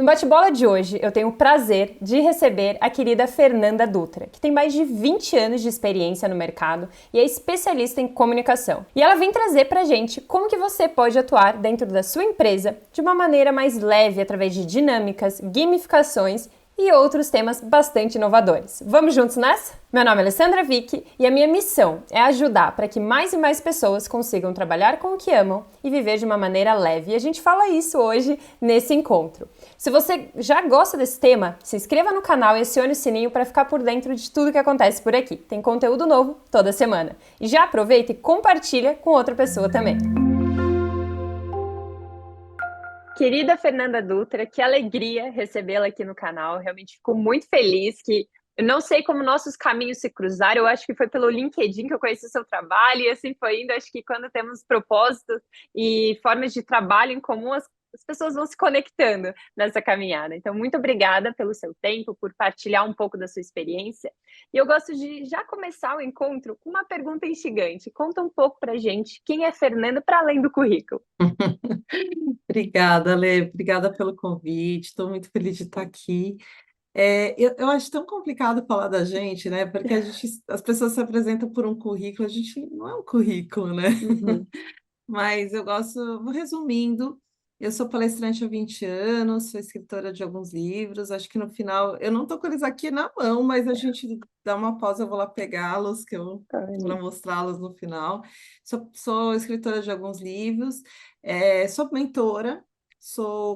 No bate-bola de hoje, eu tenho o prazer de receber a querida Fernanda Dutra, que tem mais de 20 anos de experiência no mercado e é especialista em comunicação. E ela vem trazer pra gente como que você pode atuar dentro da sua empresa de uma maneira mais leve através de dinâmicas, gamificações e outros temas bastante inovadores. Vamos juntos nessa? Meu nome é Alessandra Vick e a minha missão é ajudar para que mais e mais pessoas consigam trabalhar com o que amam e viver de uma maneira leve. E a gente fala isso hoje nesse encontro. Se você já gosta desse tema, se inscreva no canal e acione o sininho para ficar por dentro de tudo que acontece por aqui. Tem conteúdo novo toda semana. E já aproveita e compartilha com outra pessoa também. Querida Fernanda Dutra, que alegria recebê-la aqui no canal. Realmente fico muito feliz que eu não sei como nossos caminhos se cruzaram. Eu acho que foi pelo LinkedIn que eu conheci o seu trabalho e assim foi indo. Acho que quando temos propósitos e formas de trabalho em comum, as pessoas vão se conectando nessa caminhada. Então, muito obrigada pelo seu tempo, por partilhar um pouco da sua experiência. E eu gosto de já começar o encontro com uma pergunta instigante. Conta um pouco para gente quem é Fernanda para além do currículo. Obrigada, Lê. Obrigada pelo convite. Estou muito feliz de estar aqui. Eu acho tão complicado falar da gente, né? Porque as pessoas se apresentam por um currículo, a gente não é um currículo, né? Uhum. Mas eu gosto, vou resumindo, eu sou palestrante há 20 anos, sou escritora de alguns livros. Acho que no final, eu não estou com eles aqui na mão, mas a gente dá uma pausa, eu vou lá pegá-los, que eu para mostrá-los no final. Sou escritora de alguns livros, sou mentora,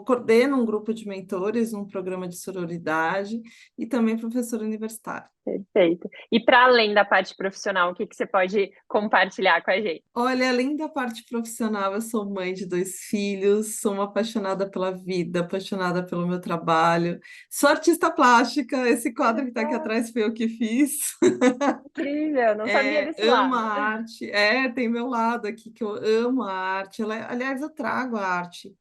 coordeno um grupo de mentores, um programa de sororidade e também professora universitária. Perfeito. E para além da parte profissional, o que que você pode compartilhar com a gente? Olha, além da parte profissional, eu sou mãe de dois filhos, sou uma apaixonada pela vida, apaixonada pelo meu trabalho. Sou artista plástica, esse quadro que está aqui Legal, atrás foi eu que fiz. incrível, não sabia desse Amo a lado. arte, tem meu lado aqui que eu amo a arte. Aliás, eu trago a arte,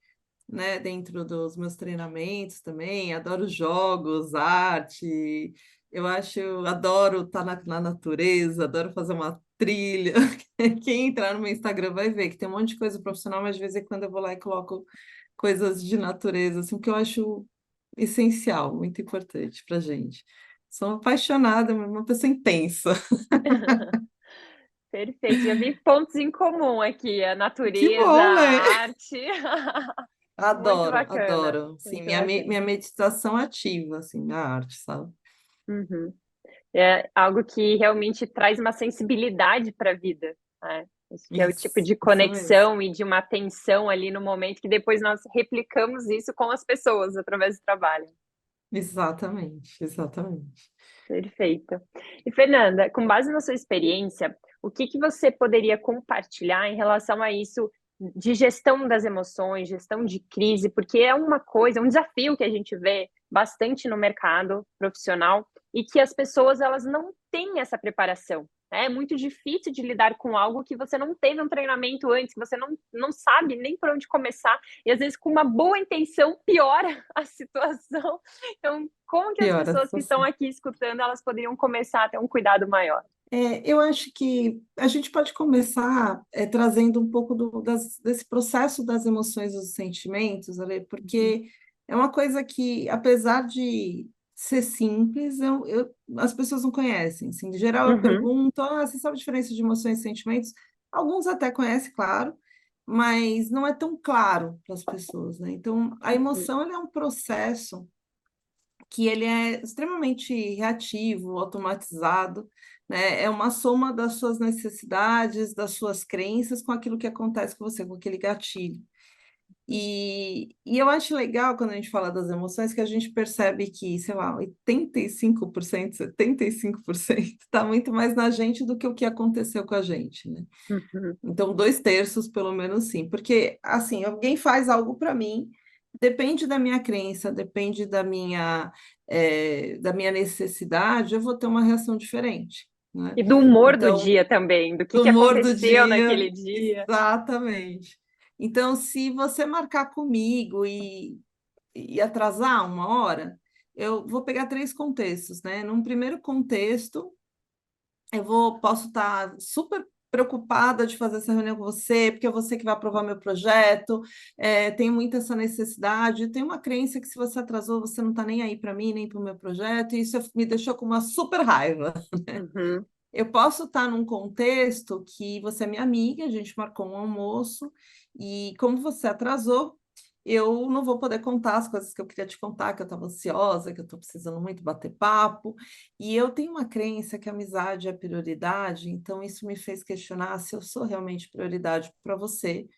né, dentro dos meus treinamentos também. Adoro jogos, arte. Adoro estar na natureza, adoro fazer uma trilha. Quem entrar no meu Instagram vai ver que tem um monte de coisa profissional, mas de vez em quando eu vou lá e coloco coisas de natureza, assim, que eu acho essencial, muito importante para gente. Sou apaixonada, uma pessoa intensa. Perfeito, já vi pontos em comum aqui, a Que natureza, bom, né? a arte. Muito Adoro, bacana, adoro. Sim, muito bacana. minha meditação ativa, assim, na arte, sabe? Uhum. É algo que realmente traz uma sensibilidade para a vida, né? Acho que é o tipo de Isso mesmo. conexão e de uma atenção ali no momento que depois nós replicamos isso com as pessoas através do trabalho. Exatamente, exatamente. Perfeito. E Fernanda, com base na sua experiência, o que que você poderia compartilhar em relação a isso de gestão das emoções, gestão de crise, porque é uma coisa, um desafio que a gente vê bastante no mercado profissional e que as pessoas elas não têm essa preparação. Né? É muito difícil de lidar com algo que você não teve um treinamento antes, que você não sabe nem por onde começar, e às vezes com uma boa intenção piora a situação. Então, como que as Pior a pessoas que estão situação. aqui escutando, elas poderiam começar a ter um cuidado maior? Eu acho que a gente pode começar trazendo um pouco desse processo das emoções e dos sentimentos, Ale, Uhum, porque é uma coisa que, apesar de ser simples, as pessoas não conhecem. Assim, em geral, eu uhum, pergunto, você sabe a diferença de emoções e sentimentos? Alguns até conhecem, claro, mas não é tão claro para as pessoas, né? Então, a uhum, emoção ela é um processo que ele é extremamente reativo, automatizado, né? É uma soma das suas necessidades, das suas crenças com aquilo que acontece com você, com aquele gatilho. E eu acho legal quando a gente fala das emoções que a gente percebe que, sei lá, 85%, 75% está muito mais na gente do que o que aconteceu com a gente, né? uhum, Então, dois terços, pelo menos, sim. Porque, assim, alguém faz algo para mim, depende da minha crença, depende da minha necessidade, eu vou ter uma reação diferente, né? e do humor do Então, dia também, do do que humor do aconteceu dia, naquele dia. exatamente. Então, se você marcar comigo e atrasar uma hora, eu vou pegar três contextos, né? Num primeiro contexto, posso estar super preocupada de fazer essa reunião com você, porque é você que vai aprovar meu projeto, tenho muito essa necessidade, tenho uma crença que se você atrasou, você não está nem aí para mim, nem para o meu projeto, e isso me deixou com uma super raiva. Uhum. Eu posso estar num contexto que você é minha amiga, a gente marcou um almoço, e como você atrasou, eu não vou poder contar as coisas que eu queria te contar, que eu estava ansiosa, que eu estou precisando muito bater papo. E eu tenho uma crença que a amizade é prioridade, então isso me fez questionar se eu sou realmente prioridade para você.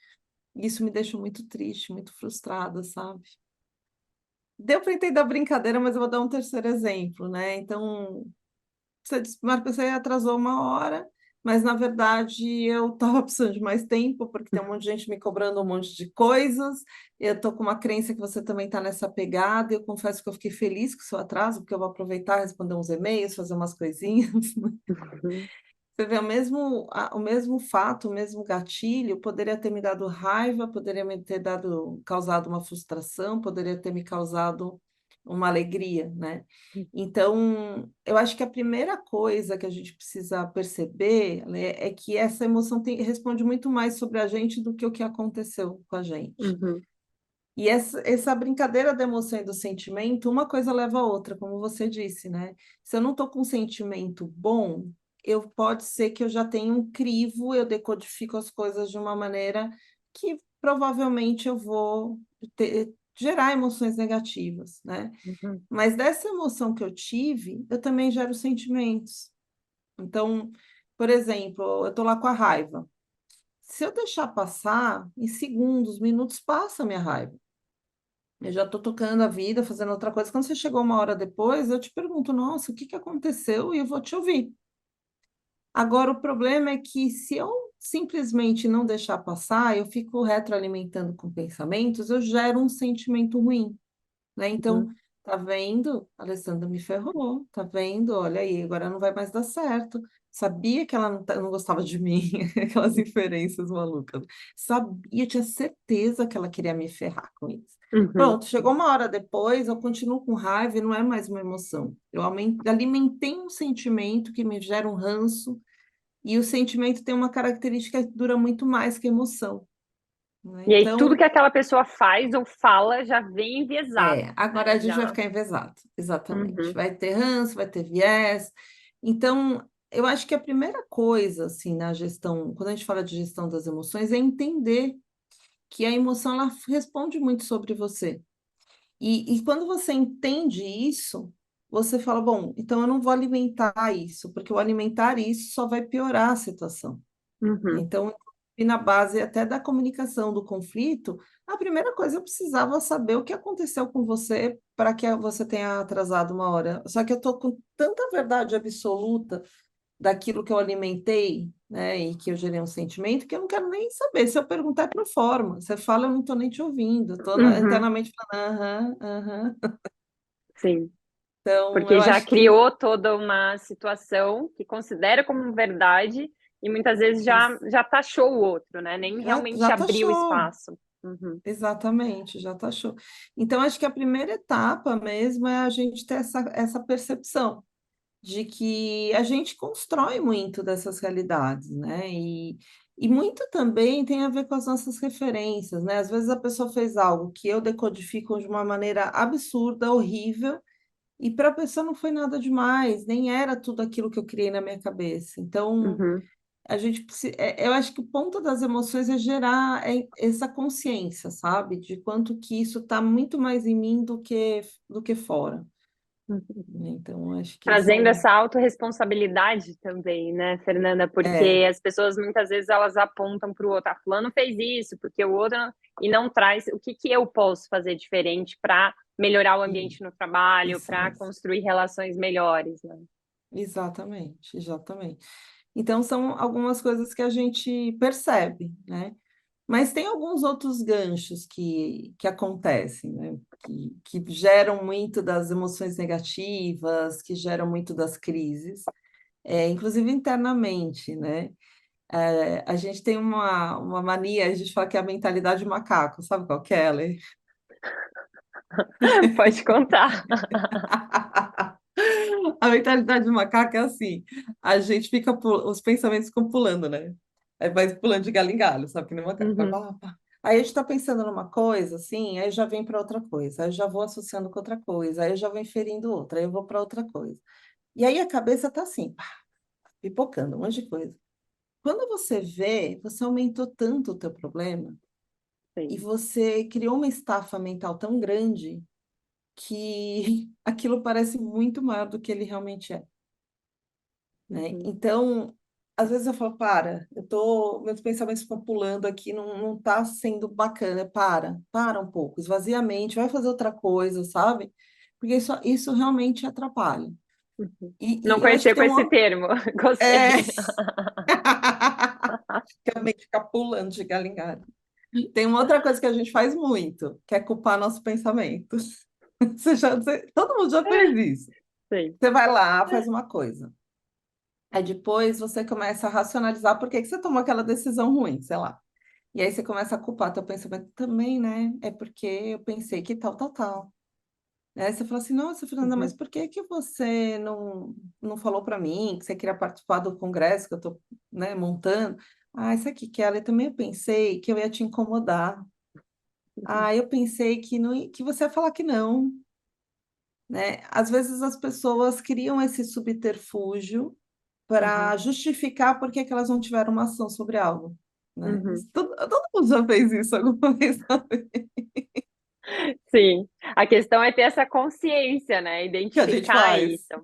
E isso me deixou muito triste, muito frustrada, sabe? Deu para entender a brincadeira, mas eu vou dar um terceiro exemplo, né? Então, Marco, você atrasou uma hora, mas na verdade eu estava precisando de mais tempo, porque tem um monte de gente me cobrando um monte de coisas. Eu estou com uma crença que você também está nessa pegada. Eu confesso que eu fiquei feliz com o seu atraso, porque eu vou aproveitar, responder uns e-mails, fazer umas coisinhas. Uhum. Você vê, o mesmo fato, o mesmo gatilho, poderia ter me dado raiva, poderia me ter causado uma frustração, poderia ter me causado uma alegria, né? Então, eu acho que a primeira coisa que a gente precisa perceber, né, é que essa emoção responde muito mais sobre a gente do que o que aconteceu com a gente. Uhum. E essa brincadeira da emoção e do sentimento, uma coisa leva a outra, como você disse, né? Se eu não estou com um sentimento bom, pode ser que eu já tenha um crivo, eu decodifico as coisas de uma maneira que provavelmente eu vou gerar emoções negativas, né? Uhum. Mas dessa emoção que eu tive, eu também gero sentimentos. Então, por exemplo, eu estou lá com a raiva. Se eu deixar passar, em segundos, minutos, passa a minha raiva. Eu já estou tocando a vida, fazendo outra coisa. Quando você chegou uma hora depois, eu te pergunto, nossa, o que que aconteceu? E eu vou te ouvir. Agora, o problema é que se eu simplesmente não deixar passar, eu fico retroalimentando com pensamentos, eu gero um sentimento ruim, né? Então, Uhum. tá vendo? A Alessandra me ferrou, tá vendo? Olha aí, agora não vai mais dar certo. Sabia que ela não gostava de mim, aquelas inferências malucas. Sabia, tinha certeza que ela queria me ferrar com isso. Uhum. Pronto, chegou uma hora depois, eu continuo com raiva e não é mais uma emoção. Eu alimentei um sentimento que me gera um ranço, e o sentimento tem uma característica que dura muito mais que a emoção, né? E aí, tudo Então, que aquela pessoa faz ou fala já vem enviesado, agora a né? gente vai Já. ficar envezado, exatamente. Uhum. Vai ter ranço, vai ter viés. Então, eu acho que a primeira coisa, assim, na gestão, quando a gente fala de gestão das emoções, é entender que a emoção, ela responde muito sobre você. E quando você entende isso, você fala, bom, então eu não vou alimentar isso, porque o alimentar isso só vai piorar a situação. Uhum. Então, e na base até da comunicação do conflito, a primeira coisa eu precisava saber o que aconteceu com você para que você tenha atrasado uma hora. Só que eu estou com tanta verdade absoluta daquilo que eu alimentei, né, e que eu gerei um sentimento, que eu não quero nem saber. Se eu perguntar é pro forma. Você fala, eu não estou nem te ouvindo. Estou Uhum. internamente falando, aham, aham. Sim. Então, Porque eu já acho que criou toda uma situação que considera como verdade e muitas vezes isso, já taxou o outro, né? Nem já realmente abriu taxou. espaço. Uhum. Exatamente, já taxou. Então, acho que a primeira etapa mesmo é a gente ter essa percepção de que a gente constrói muito dessas realidades, né? E muito também tem a ver com as nossas referências, né? Às vezes a pessoa fez algo que eu decodifico de uma maneira absurda, horrível, e para a pessoa não foi nada demais, nem era tudo aquilo que eu criei na minha cabeça. Então, Uhum. eu acho que o ponto das emoções é gerar essa consciência, sabe? De quanto que isso está muito mais em mim do que fora. Uhum. Então, acho que esse é Trazendo um. essa autorresponsabilidade também, né, Fernanda? É, Porque as pessoas muitas vezes elas apontam para o outro, ah, fulano fez isso, porque o outro e não traz o que que eu posso fazer diferente para melhorar o e- ambiente no trabalho, isso para mesmo. construir relações melhores, né? Exatamente, exatamente. Então, são algumas coisas que a gente percebe, né? Mas tem alguns outros ganchos que acontecem, né? Que geram muito das emoções negativas, que geram muito das crises, inclusive internamente, né? A gente tem uma mania, a gente fala que é a mentalidade macaco, sabe qual que é, Ellen? Pode contar. A mentalidade do macaco é assim, a gente fica, os pensamentos ficam pulando, né? Aí vai pulando de galho em galho, sabe? Que nem macaco. Vai Uhum, pá, pá. Aí a gente tá pensando numa coisa, assim, aí já vem para outra coisa, aí eu já vou associando com outra coisa, aí eu já vou inferindo outra, aí eu vou para outra coisa. E aí a cabeça tá assim, pá, pipocando, um monte de coisa. Quando você vê, você aumentou tanto o teu problema e sim. você criou uma estafa mental tão grande que aquilo parece muito maior do que ele realmente é, né? Uhum, Então, às vezes eu falo, para, meus pensamentos estão pulando aqui, não tá sendo bacana, para um pouco, esvazia a mente, vai fazer outra coisa, sabe? Porque isso realmente atrapalha. uhum. Não E eu acho que conhecia com tem esse uma... termo. É... Gostei. que a mente fica pulando de galho em galho. Tem uma outra coisa que a gente faz muito, que é culpar nossos pensamentos. Todo mundo já fez isso. Sim. Você vai lá, faz uma coisa. Aí depois você começa a racionalizar por que que você tomou aquela decisão ruim, sei lá. E aí você começa a culpar teu pensamento também, né? É porque eu pensei que tal, tal, tal. Aí você fala assim, nossa, Fernanda, mas Uhum, por que que você não falou para mim que você queria participar do congresso que eu tô, né, montando? Ah, isso aqui, Kelly, eu também pensei que eu ia te incomodar. uhum, Ah, eu pensei que, não, que você ia falar que não, né? Às vezes as pessoas criam esse subterfúgio uhum, para justificar por que que elas não tiveram uma ação sobre algo, né? uhum. Todo mundo já fez isso alguma vez, sabe? Sim. A questão é ter essa consciência, né? Que a gente Identificar isso. faz,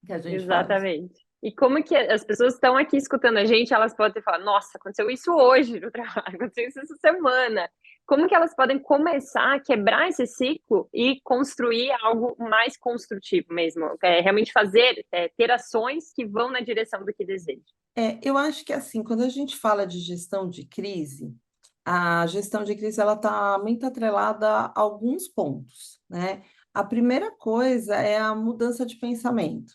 que a gente faz. Exatamente. E como que as pessoas estão aqui escutando a gente, elas podem falar, nossa, aconteceu isso hoje no trabalho, aconteceu isso essa semana. Como que elas podem começar a quebrar esse ciclo e construir algo mais construtivo mesmo? Realmente fazer, ter ações que vão na direção do que deseja. Eu acho que assim, quando a gente fala de gestão de crise, a gestão de crise ela está muito atrelada a alguns pontos, né? A primeira coisa é a mudança de pensamento.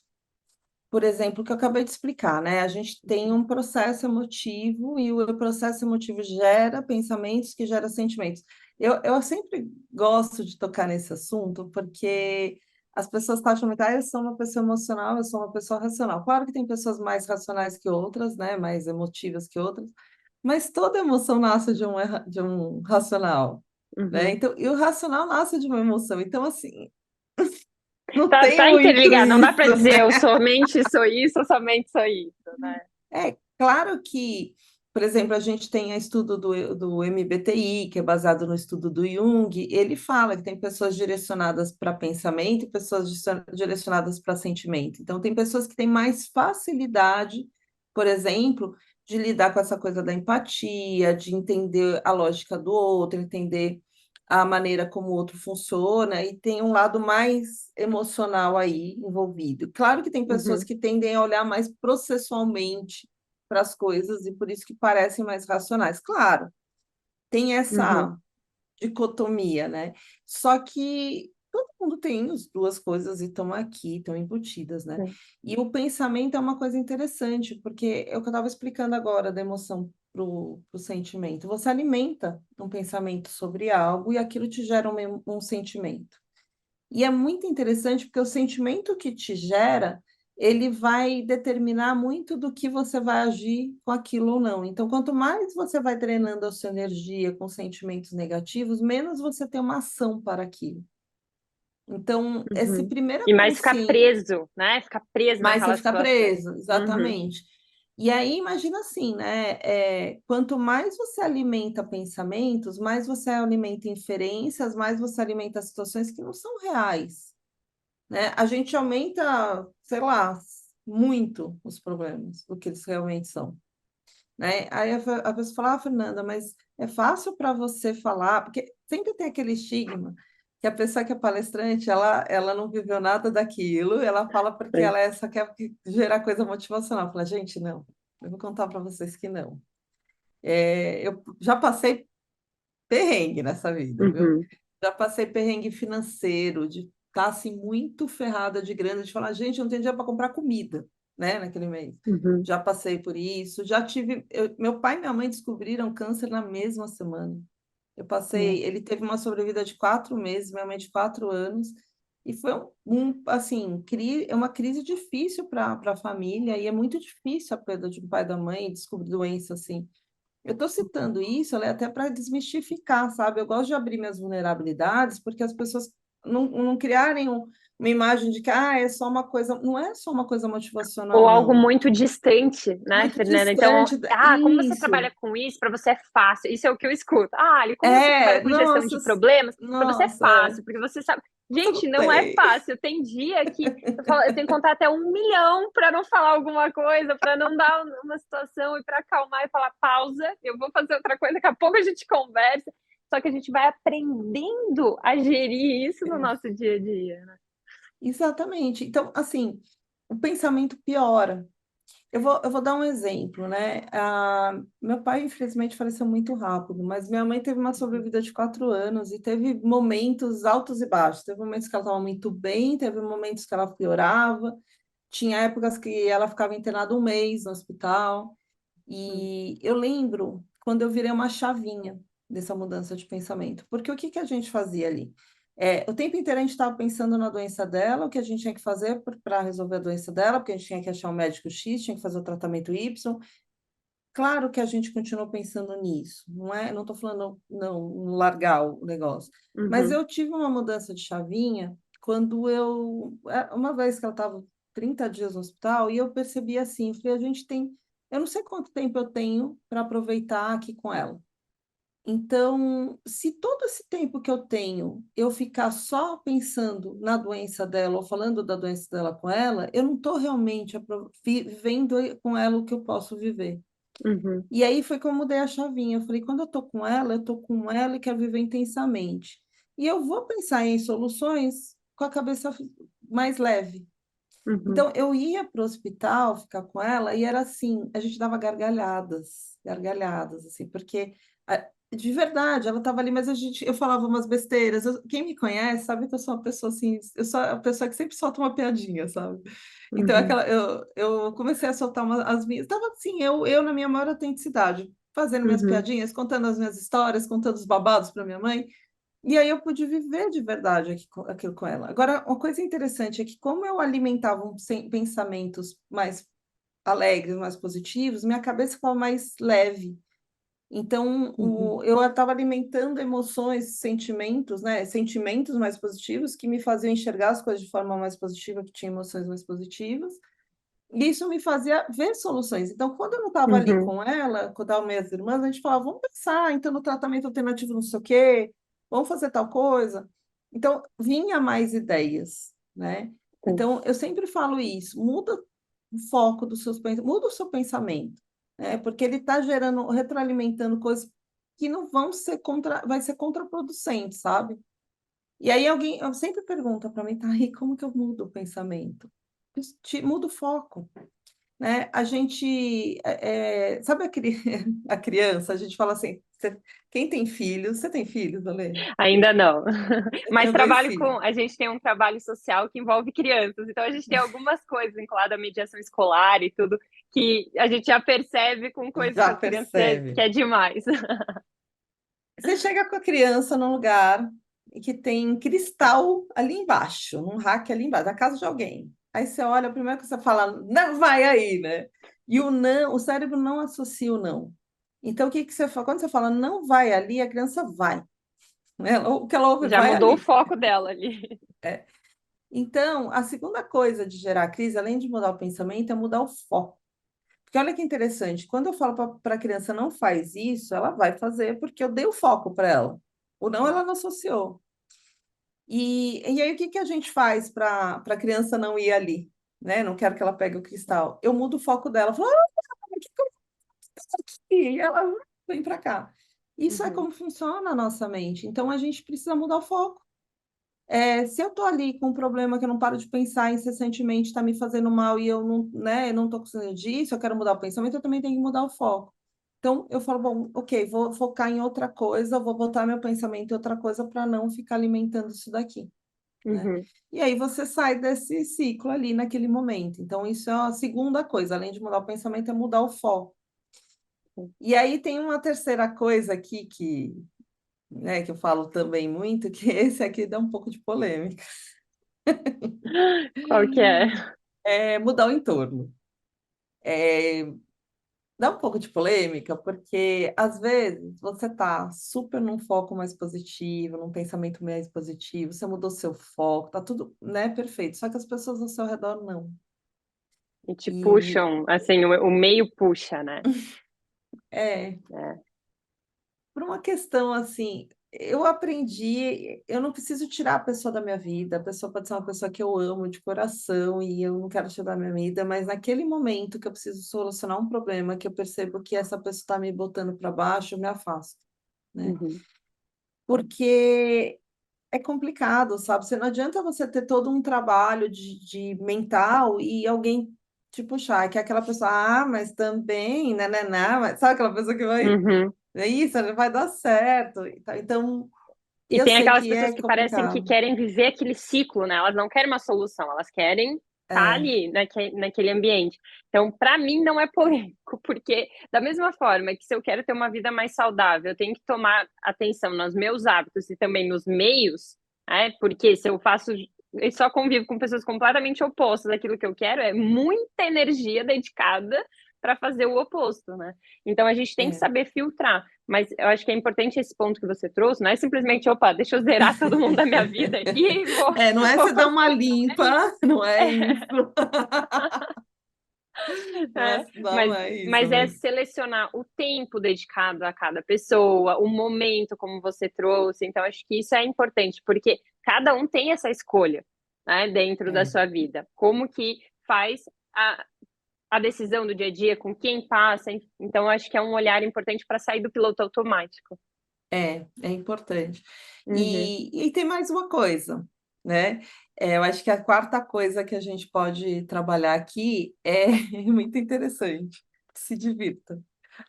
Por exemplo, o que eu acabei de explicar, né? A gente tem um processo emotivo e o processo emotivo gera pensamentos que gera sentimentos. Eu sempre gosto de tocar nesse assunto porque as pessoas acham muito, eu sou uma pessoa emocional, eu sou uma pessoa racional. Claro que tem pessoas mais racionais que outras, né? Mais emotivas que outras, mas toda emoção nasce de um racional, né? Uhum. Então, e o racional nasce de uma emoção. Então, assim, não Tá, tem tá muito interligado, não dá isso. para dizer eu somente sou isso ou somente sou isso, né? É claro que, por exemplo, a gente tem o estudo do MBTI, que é baseado no estudo do Jung, ele fala que tem pessoas direcionadas para pensamento e pessoas direcionadas para sentimento. Então, tem pessoas que têm mais facilidade, por exemplo, de lidar com essa coisa da empatia, de entender a lógica do outro, entender a maneira como o outro funciona, e tem um lado mais emocional aí envolvido. Claro que tem pessoas Uhum, que tendem a olhar mais processualmente para as coisas e por isso que parecem mais racionais. Claro, tem uhum, essa dicotomia, né? Só que todo mundo tem as duas coisas e estão aqui, estão embutidas, né? sim. E o pensamento é uma coisa interessante, porque é o que eu estava explicando agora da emoção para o sentimento. Você alimenta um pensamento sobre algo e aquilo te gera um sentimento. E é muito interessante porque o sentimento que te gera, ele vai determinar muito do que você vai agir com aquilo ou não. Então, quanto mais você vai drenando a sua energia com sentimentos negativos, menos você tem uma ação para aquilo. Então, essa Uhum. primeira E mais ficar consciência, preso, né? Ficar preso mais você naquela fica situação. preso, Uhum, exatamente. E aí, imagina assim, né? Quanto mais você alimenta pensamentos, mais você alimenta inferências, mais você alimenta situações que não são reais, né? A gente aumenta, sei lá, muito os problemas do que eles realmente são, né? Aí a pessoa fala, Fernanda, mas é fácil para você falar, porque sempre tem aquele estigma que a pessoa que é palestrante, ela não viveu nada daquilo, ela fala porque sim. ela só quer gerar coisa motivacional. Fala, gente, não, eu vou contar para vocês que não. Eu já passei perrengue nessa vida, viu? Uhum, Já passei perrengue financeiro, de estar assim muito ferrada de grana, de falar, gente, eu não tenho dinheiro para comprar comida, né, naquele mês. uhum, Já passei por isso, já tive. Meu pai e minha mãe descobriram câncer na mesma semana. Eu passei, nossa, ele teve uma sobrevida de 4 meses, minha mãe de 4 anos, E foi assim, é uma crise difícil para a família, e é muito difícil a perda de um pai e da mãe, descobrir doença assim. Eu estou citando isso, né, até para desmistificar, sabe? Eu gosto de abrir minhas vulnerabilidades, porque as pessoas não criarem uma imagem de que é só uma coisa, não é só uma coisa Ou motivacional, algo não. muito distante, né, Muito Fernanda? Então, distante. como você Isso. trabalha com isso, para você é fácil. Isso é o que eu escuto. Ali, como você trabalha É, com gestão nossa, de problemas, para você é nossa, fácil, porque você sabe. eu Gente, não é sei. fácil. Tem dia que eu falo, eu tenho que contar até 1 milhão para não falar alguma coisa, para não dar uma situação e para acalmar e falar pausa. Eu vou fazer outra coisa, daqui a pouco a gente conversa. Só que a gente vai aprendendo a gerir isso no nosso dia a dia, né? Exatamente. Então, assim, o pensamento piora. Eu vou dar um exemplo, né? Meu pai, infelizmente, faleceu muito rápido, mas minha mãe teve uma sobrevida de 4 anos e teve momentos altos e baixos. Teve momentos que ela estava muito bem, teve momentos que ela piorava. Tinha épocas que ela ficava internada um mês no hospital. E eu lembro quando eu virei uma chavinha dessa mudança de pensamento. Porque o que que a gente fazia ali? O tempo inteiro a gente estava pensando na doença dela, o que a gente tinha que fazer para resolver a doença dela, porque a gente tinha que achar um médico X, tinha que fazer o tratamento Y. Claro que a gente continuou pensando nisso, não é? Não estou falando não largar o negócio, mas Uhum, eu tive uma mudança de chavinha quando uma vez que ela estava 30 dias no hospital e eu percebi assim, falei, eu não sei quanto tempo eu tenho para aproveitar aqui com ela. Então, se todo esse tempo que eu tenho eu ficar só pensando na doença dela ou falando da doença dela com ela, eu não estou realmente vivendo com ela o que eu posso viver. uhum, E aí foi que eu mudei a chavinha. Eu falei, quando eu tô com ela e quero viver intensamente. E eu vou pensar em soluções com a cabeça mais leve. uhum. Então, eu ia para o hospital ficar com ela e era assim, a gente dava gargalhadas, gargalhadas, assim, porque de verdade, ela estava ali, mas eu falava umas besteiras. Quem me conhece sabe que eu sou uma pessoa assim, eu sou a pessoa que sempre solta uma piadinha, sabe? Então, Uhum, eu comecei a soltar as minhas, estava assim, eu na minha maior autenticidade, fazendo minhas uhum, piadinhas, contando as minhas histórias, contando os babados para minha mãe. E aí eu pude viver de verdade aquilo com ela. Agora, uma coisa interessante é que como eu alimentava pensamentos mais alegres, mais positivos, minha cabeça ficava mais leve. Então, uhum, eu estava alimentando emoções, sentimentos, né? Sentimentos mais positivos que me faziam enxergar as coisas de forma mais positiva, que tinha emoções mais positivas. E isso me fazia ver soluções. Então, quando eu não estava ali uhum, com ela, quando estava minhas irmãs, a gente falava, vamos pensar, então, no tratamento alternativo não sei o quê, vamos fazer tal coisa. Então, vinha mais ideias, né? sim. Então, eu sempre falo isso, muda o foco dos seus pensamentos, muda o seu pensamento, né? Porque ele está gerando, retroalimentando coisas que não vão ser vai ser contraproducente, sabe? E aí alguém eu sempre pergunta para mim, tá, e como que eu mudo o pensamento? Muda o foco, né? A gente, sabe a criança, a gente fala assim, quem tem filhos, você tem filhos, Ale? Ainda não. Eu Mas tenho dois trabalho filhos. com. A gente tem um trabalho social que envolve crianças, então a gente tem algumas coisas vinculadas à mediação escolar e tudo, que a gente já percebe com coisas com Já as crianças que percebe. é demais. Você chega com a criança num lugar que tem cristal ali embaixo, num rack ali embaixo, da casa de alguém. Aí você olha, o primeiro que você fala, não vai aí, né? E o não, o cérebro não associa o não. Então, o que que você fala? Quando você fala não vai ali, a criança vai, né? O que ela ouve, Já vai mudou o ali. foco dela ali. Então, a segunda coisa de gerar crise, além de mudar o pensamento, é mudar o foco. Porque olha que interessante, quando eu falo para a criança não faz isso, ela vai fazer porque eu dei o foco para ela. O não, ela não associou. E aí, o que que a gente faz para a criança não ir ali? Né? Não quero que ela pegue o cristal. Eu mudo o foco dela. Eu falo, o que que eu faço aqui? E ela vem para cá. Isso é Uhum, como funciona a nossa mente. Então, a gente precisa mudar o foco. Se eu estou ali com um problema que eu não paro de pensar incessantemente, está me fazendo mal e eu não, né, não estou conseguindo disso, eu quero mudar o pensamento, eu também tenho que mudar o foco. Então, eu falo, bom, ok, vou focar em outra coisa, vou botar meu pensamento em outra coisa para não ficar alimentando isso daqui, né? uhum, E aí você sai desse ciclo ali naquele momento. Então, isso é a segunda coisa, além de mudar o pensamento, é mudar o foco. E aí tem uma terceira coisa aqui que, né, que eu falo também muito, que esse aqui dá um pouco de polêmica. Qual que é? É mudar o entorno. É, dá um pouco de polêmica, porque às vezes você tá super num foco mais positivo, num pensamento mais positivo, você mudou seu foco, tá tudo, né, perfeito. Só que as pessoas ao seu redor não. E te E puxam, assim, o meio puxa, né? é, É. por uma questão assim, eu aprendi, eu não preciso tirar a pessoa da minha vida, a pessoa pode ser uma pessoa que eu amo de coração e eu não quero tirar da minha vida, mas naquele momento que eu preciso solucionar um problema, que eu percebo que essa pessoa está me botando para baixo, eu me afasto, né? Uhum. Porque é complicado, sabe? Você não adianta você ter todo um trabalho de mental e alguém te puxar, que é aquela pessoa, ah, mas também, né, mas sabe aquela pessoa que vai, Uhum. é isso, não vai dar certo. E tal. Então, E eu tem sei aquelas que é pessoas que parecem que complicado. querem viver aquele ciclo, né? Elas não querem uma solução, elas querem estar É, ali naquele ambiente. Então, para mim, não é polêmico, porque da mesma forma que se eu quero ter uma vida mais saudável, eu tenho que tomar atenção nos meus hábitos e também nos meios, né? Porque se eu faço eu só convivo com pessoas completamente opostas daquilo que eu quero, é muita energia dedicada para fazer o oposto, né? Então a gente tem que é. saber filtrar. Mas eu acho que é importante esse ponto que você trouxe, não é simplesmente, opa, deixa eu zerar todo mundo da minha vida aqui e vou. É, não é você dar uma limpa, não é isso. Não é, É, não mas, é isso, mas é mas selecionar o tempo dedicado a cada pessoa, o momento, como você trouxe. Então, acho que isso é importante, porque cada um tem essa escolha, né, dentro da é. sua vida. Como que faz a decisão do dia a dia, com quem passa. Então, acho que é um olhar importante para sair do piloto automático. É importante. Uhum, E tem mais uma coisa, né, eu acho que a quarta coisa que a gente pode trabalhar aqui é muito interessante, se divirta.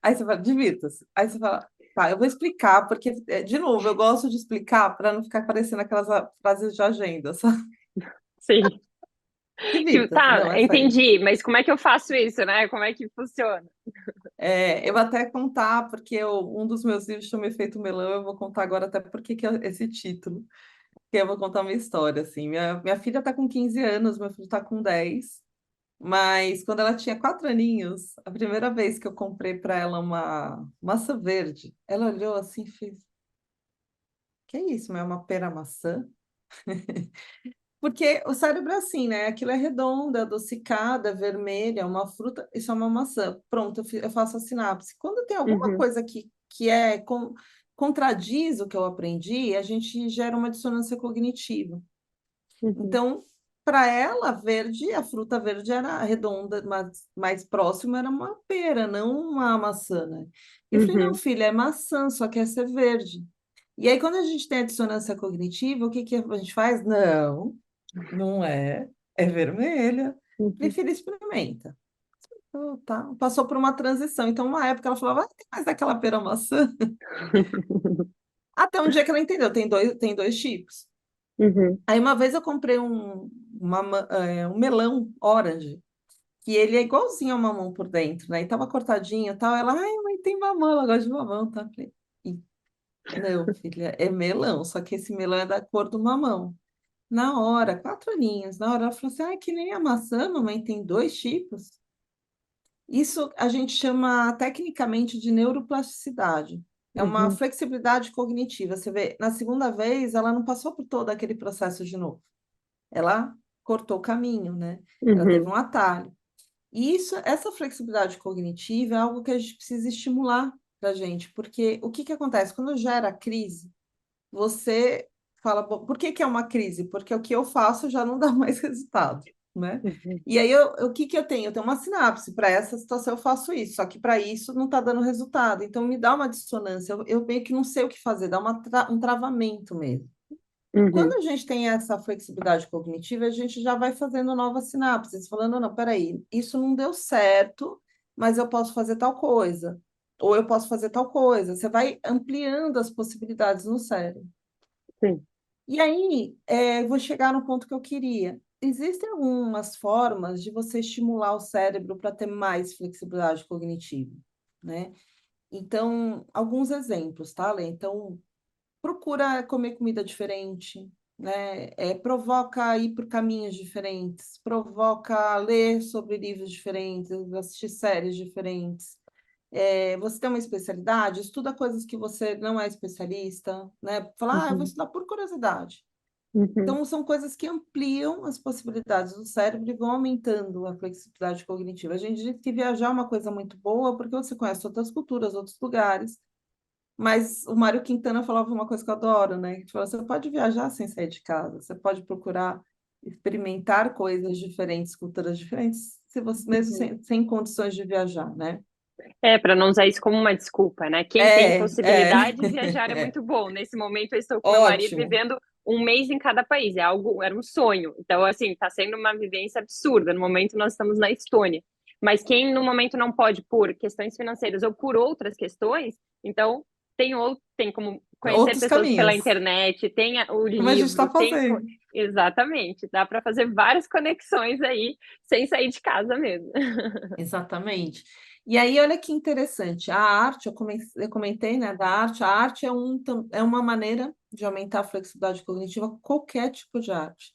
Aí você fala: "Divirta-se". Aí você fala: "Tá, eu vou explicar", porque, de novo, eu gosto de explicar para não ficar parecendo aquelas frases de agenda, sabe. sim. Tipo, "Divirta-se", tá, não, é só isso. entendi, mas como é que eu faço isso, né? Como é que funciona? Eu vou até contar, porque um dos meus livros chama Efeito Melão, eu vou contar agora até porque que é esse título. Que eu vou contar uma história, assim, minha filha está com 15 anos, meu filho está com 10, mas quando ela tinha 4 aninhos, a primeira vez que eu comprei para ela uma maçã verde, ela olhou assim e fez: "Que é isso, é uma pera-maçã?" Porque o cérebro é assim, né, aquilo é redondo, é adocicado, é vermelho, é uma fruta, isso é uma maçã. Pronto, eu faço a sinapse. Quando tem alguma Uhum, coisa que contradiz o que eu aprendi, a gente gera uma dissonância cognitiva. uhum, Então, para ela, verde, a fruta verde era redonda, mas mais próximo era uma pera, não uma maçã, né. Eu falei: "Não, uhum, filha, é maçã, só que essa é verde". E aí, quando a gente tem a dissonância cognitiva, o que que a gente faz? "Não, não é, é vermelha". Falei: uhum. "Filha, experimenta". "Oh, tá". Passou por uma transição, então uma época ela falava: "Ah, tem mais aquela pera maçã?". Até um dia que ela entendeu, tem dois tipos. Uhum, Aí uma vez eu comprei um melão orange, que ele é igualzinho ao mamão por dentro, né, e estava cortadinho e tal, ela: "Ai, mãe, tem mamão", ela gosta de mamão, tá. Falei: "Ih, não, filha, é melão, só que esse melão é da cor do mamão". Na hora, 4 aninhos, na hora ela falou assim: "Ai, que nem a maçã, mamãe, tem 2 tipos". Isso a gente chama tecnicamente de neuroplasticidade. É uma uhum, flexibilidade cognitiva. Você vê, na segunda vez ela não passou por todo aquele processo de novo. Ela cortou o caminho, né, ela teve uhum, um atalho. E essa flexibilidade cognitiva é algo que a gente precisa estimular pra gente, porque o que que acontece? Quando gera crise, você fala: "Bom, por que que é uma crise? Porque o que eu faço já não dá mais resultado", né. uhum, E aí o que que eu tenho? Eu tenho uma sinapse, para essa situação eu faço isso, só que para isso não está dando resultado, então me dá uma dissonância, eu meio que não sei o que fazer, dá um travamento mesmo. Quando uhum, a gente tem essa flexibilidade cognitiva, a gente já vai fazendo novas sinapses, falando: "Não, espera aí, isso não deu certo, mas eu posso fazer tal coisa, ou eu posso fazer tal coisa". Você vai ampliando as possibilidades no cérebro. sim. E aí, vou chegar no ponto que eu queria. Existem algumas formas de você estimular o cérebro para ter mais flexibilidade cognitiva, né. Então, alguns exemplos, tá, Lê? Então, procura comer comida diferente, né? Provoca ir por caminhos diferentes, provoca ler sobre livros diferentes, assistir séries diferentes. Você tem uma especialidade, estuda coisas que você não é especialista, né? Fala, eu vou Uhum, estudar por curiosidade. uhum, Então, são coisas que ampliam as possibilidades do cérebro e vão aumentando a flexibilidade cognitiva. A gente diz que viajar é uma coisa muito boa porque você conhece outras culturas, outros lugares. Mas o Mário Quintana falava uma coisa que eu adoro, né? Ele falou, você pode viajar sem sair de casa, você pode procurar experimentar coisas diferentes, culturas diferentes, se você mesmo uhum. sem condições de viajar, né? Para não usar isso como uma desculpa, né? Quem tem É, é, possibilidade, viajar é é. muito bom. Nesse momento, eu estou com meu marido Ótimo. vivendo um mês em cada país. Era um sonho. Então, assim, está sendo uma vivência absurda. No momento, nós estamos na Estônia. Mas quem no momento não pode, por questões financeiras ou por outras questões, então tem como conhecer Outros pessoas pela caminhos, internet, tem o como a gente está livro, fazendo. exatamente, dá para fazer várias conexões aí sem sair de casa mesmo. Exatamente. E aí, olha que interessante, a arte, eu comentei, né, da arte, a arte é uma maneira de aumentar a flexibilidade cognitiva, qualquer tipo de arte,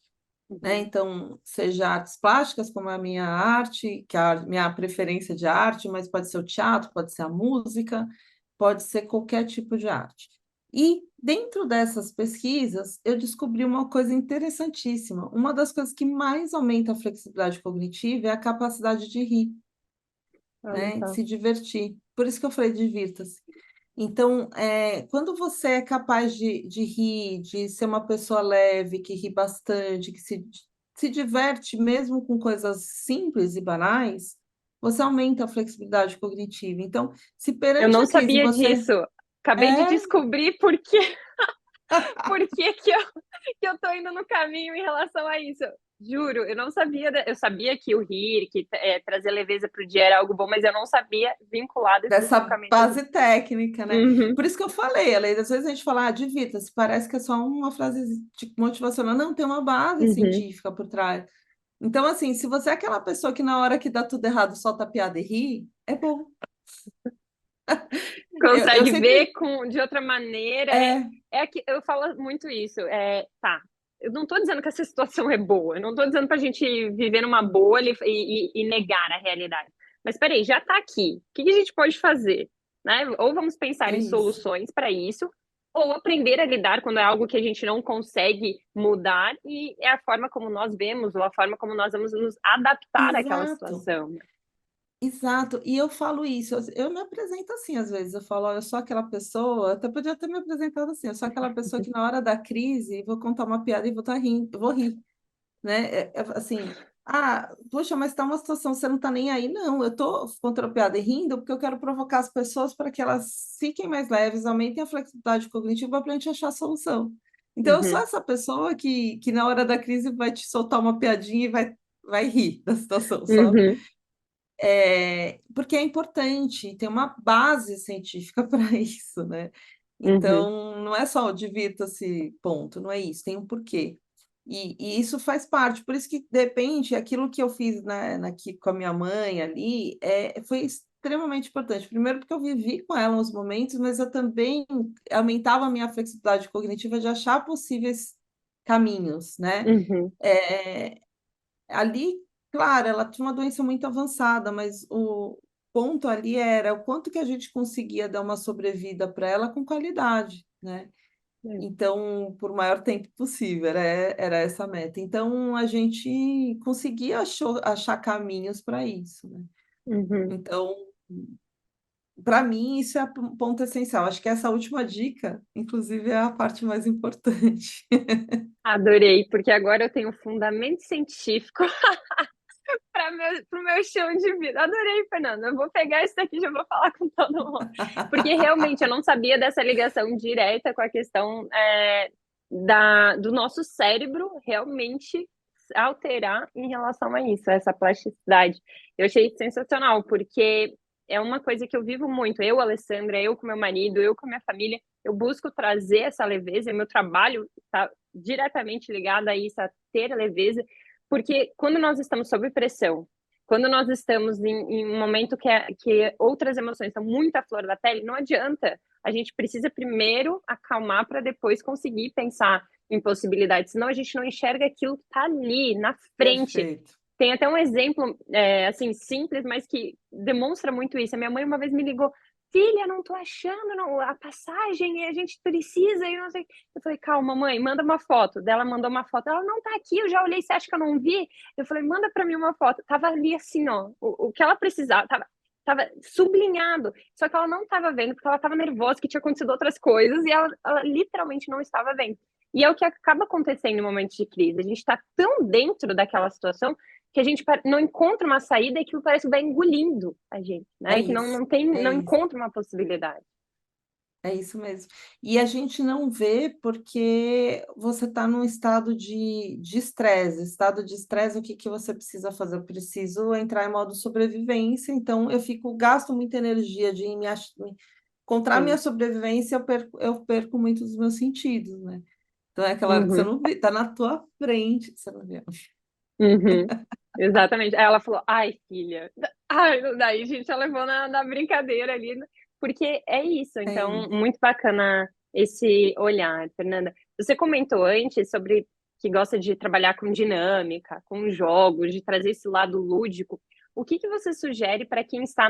né? Uhum, Então, seja artes plásticas, como a minha arte, que é a minha preferência de arte, mas pode ser o teatro, pode ser a música, pode ser qualquer tipo de arte. E dentro dessas pesquisas, eu descobri uma coisa interessantíssima. Uma das coisas que mais aumenta a flexibilidade cognitiva é a capacidade de rir, olha né? De só. se divertir. Por isso que eu falei divirta-se. Então, quando você é capaz de rir, de ser uma pessoa leve, que ri bastante, que se diverte mesmo com coisas simples e banais, você aumenta a flexibilidade cognitiva. Então, se Eu perante não a crise sabia você disso. Acabei de é descobrir por que eu tô indo no caminho em relação a isso. Juro, eu não sabia. Eu sabia que o rir, que trazer leveza pro dia era algo bom, mas eu não sabia vinculado dessa especificamente a base isso. técnica, né? Uhum, Por isso que eu falei, Aleida, às vezes a gente fala, divirta-se, parece que é só uma frase motivacional. Não, tem uma base uhum. científica por trás. Então, assim, se você é aquela pessoa que na hora que dá tudo errado solta a piada e ri, é bom. Eu Consegue sempre. ver de outra maneira. É, É que eu falo muito isso. Tá. Eu não estou dizendo que essa situação é boa. Eu não estou dizendo para a gente viver numa bolha e negar a realidade. Mas peraí, já está aqui. O que a gente pode fazer? Né? Ou vamos pensar é em isso. soluções para isso, ou aprender a lidar quando é algo que a gente não consegue mudar e é a forma como nós vemos, ou a forma como nós vamos nos adaptar àquela Exato. situação. Exato, e eu falo isso, eu me apresento assim às vezes, eu falo, ó, eu sou aquela pessoa, até podia ter me apresentado assim, eu sou aquela pessoa que na hora da crise vou contar uma piada e vou estar rindo, eu vou rir, né? Assim, poxa, mas tá uma situação, você não tá nem aí, não, eu tô contando a piada e rindo porque eu quero provocar as pessoas para que elas fiquem mais leves, aumentem a flexibilidade cognitiva para a gente achar a solução. Então, eu sou Uhum, essa pessoa que na hora da crise vai te soltar uma piadinha e vai rir da situação, sabe? uhum, Porque é importante, tem uma base científica para isso, né? uhum, Então, não é só o divirta-se, ponto, não é isso, tem um porquê. E isso faz parte, por isso que, de repente, aquilo que eu fiz aqui com a minha mãe ali foi extremamente importante. Primeiro, porque eu vivi com ela uns momentos, mas eu também aumentava a minha flexibilidade cognitiva de achar possíveis caminhos, né? uhum. É, Ali, claro, ela tinha uma doença muito avançada, mas o ponto ali era o quanto que a gente conseguia dar uma sobrevida para ela com qualidade, né? Então, por maior tempo possível, era essa a meta. Então, a gente conseguia achar caminhos para isso, né? Uhum. Então, para mim, isso é um ponto essencial. Acho que essa última dica, inclusive, é a parte mais importante. Adorei, porque agora eu tenho fundamento científico para o meu estilo de vida. Adorei, Fernanda. Eu vou pegar isso daqui e já vou falar com todo mundo. Porque realmente eu não sabia dessa ligação direta com a questão do nosso cérebro realmente alterar em relação a isso, a essa plasticidade. Eu achei sensacional, porque é uma coisa que eu vivo muito. Eu, Alessandra, eu com meu marido, eu com minha família, eu busco trazer essa leveza, e meu trabalho está diretamente ligado a isso, a ter a leveza, porque quando nós estamos sob pressão, quando nós estamos em um momento que outras emoções estão muito à flor da pele, não adianta. A gente precisa primeiro acalmar para depois conseguir pensar em possibilidades, senão a gente não enxerga aquilo que está ali, na frente. Perfeito. Tem até um exemplo, assim, simples, mas que demonstra muito isso. A minha mãe uma vez me ligou, filha, não tô achando não, a passagem, a gente precisa, e não sei. Eu falei, calma, mãe, manda uma foto. Dela mandou uma foto, ela não tá aqui, eu já olhei, você acha que eu não vi? Eu falei, manda para mim uma foto. Tava ali assim, ó, o que ela precisava, tava sublinhado. Só que ela não tava vendo, porque ela tava nervosa, que tinha acontecido outras coisas, e ela literalmente não estava vendo. E é o que acaba acontecendo em momentos de crise. A gente está tão dentro daquela situação que a gente não encontra uma saída e aquilo parece que vai engolindo a gente, É né? Que isso, é não isso. encontra uma possibilidade. É isso mesmo. E a gente não vê porque você está num estado de estresse. Estado de estresse, o que que você precisa fazer? Eu preciso entrar em modo sobrevivência, então gasto muita energia de encontrar minha Sim. sobrevivência, eu perco muito dos meus sentidos, né? Então é aquela hora que você Uhum. não vê, tá na tua frente, você não vê. Uhum. Exatamente. Aí ela falou, ai, filha. Ai, daí a gente já levou na brincadeira ali, né? Porque é isso. É Então, isso. muito bacana esse olhar, Fernanda. Você comentou antes sobre que gosta de trabalhar com dinâmica, com jogos, de trazer esse lado lúdico. O que que você sugere para quem está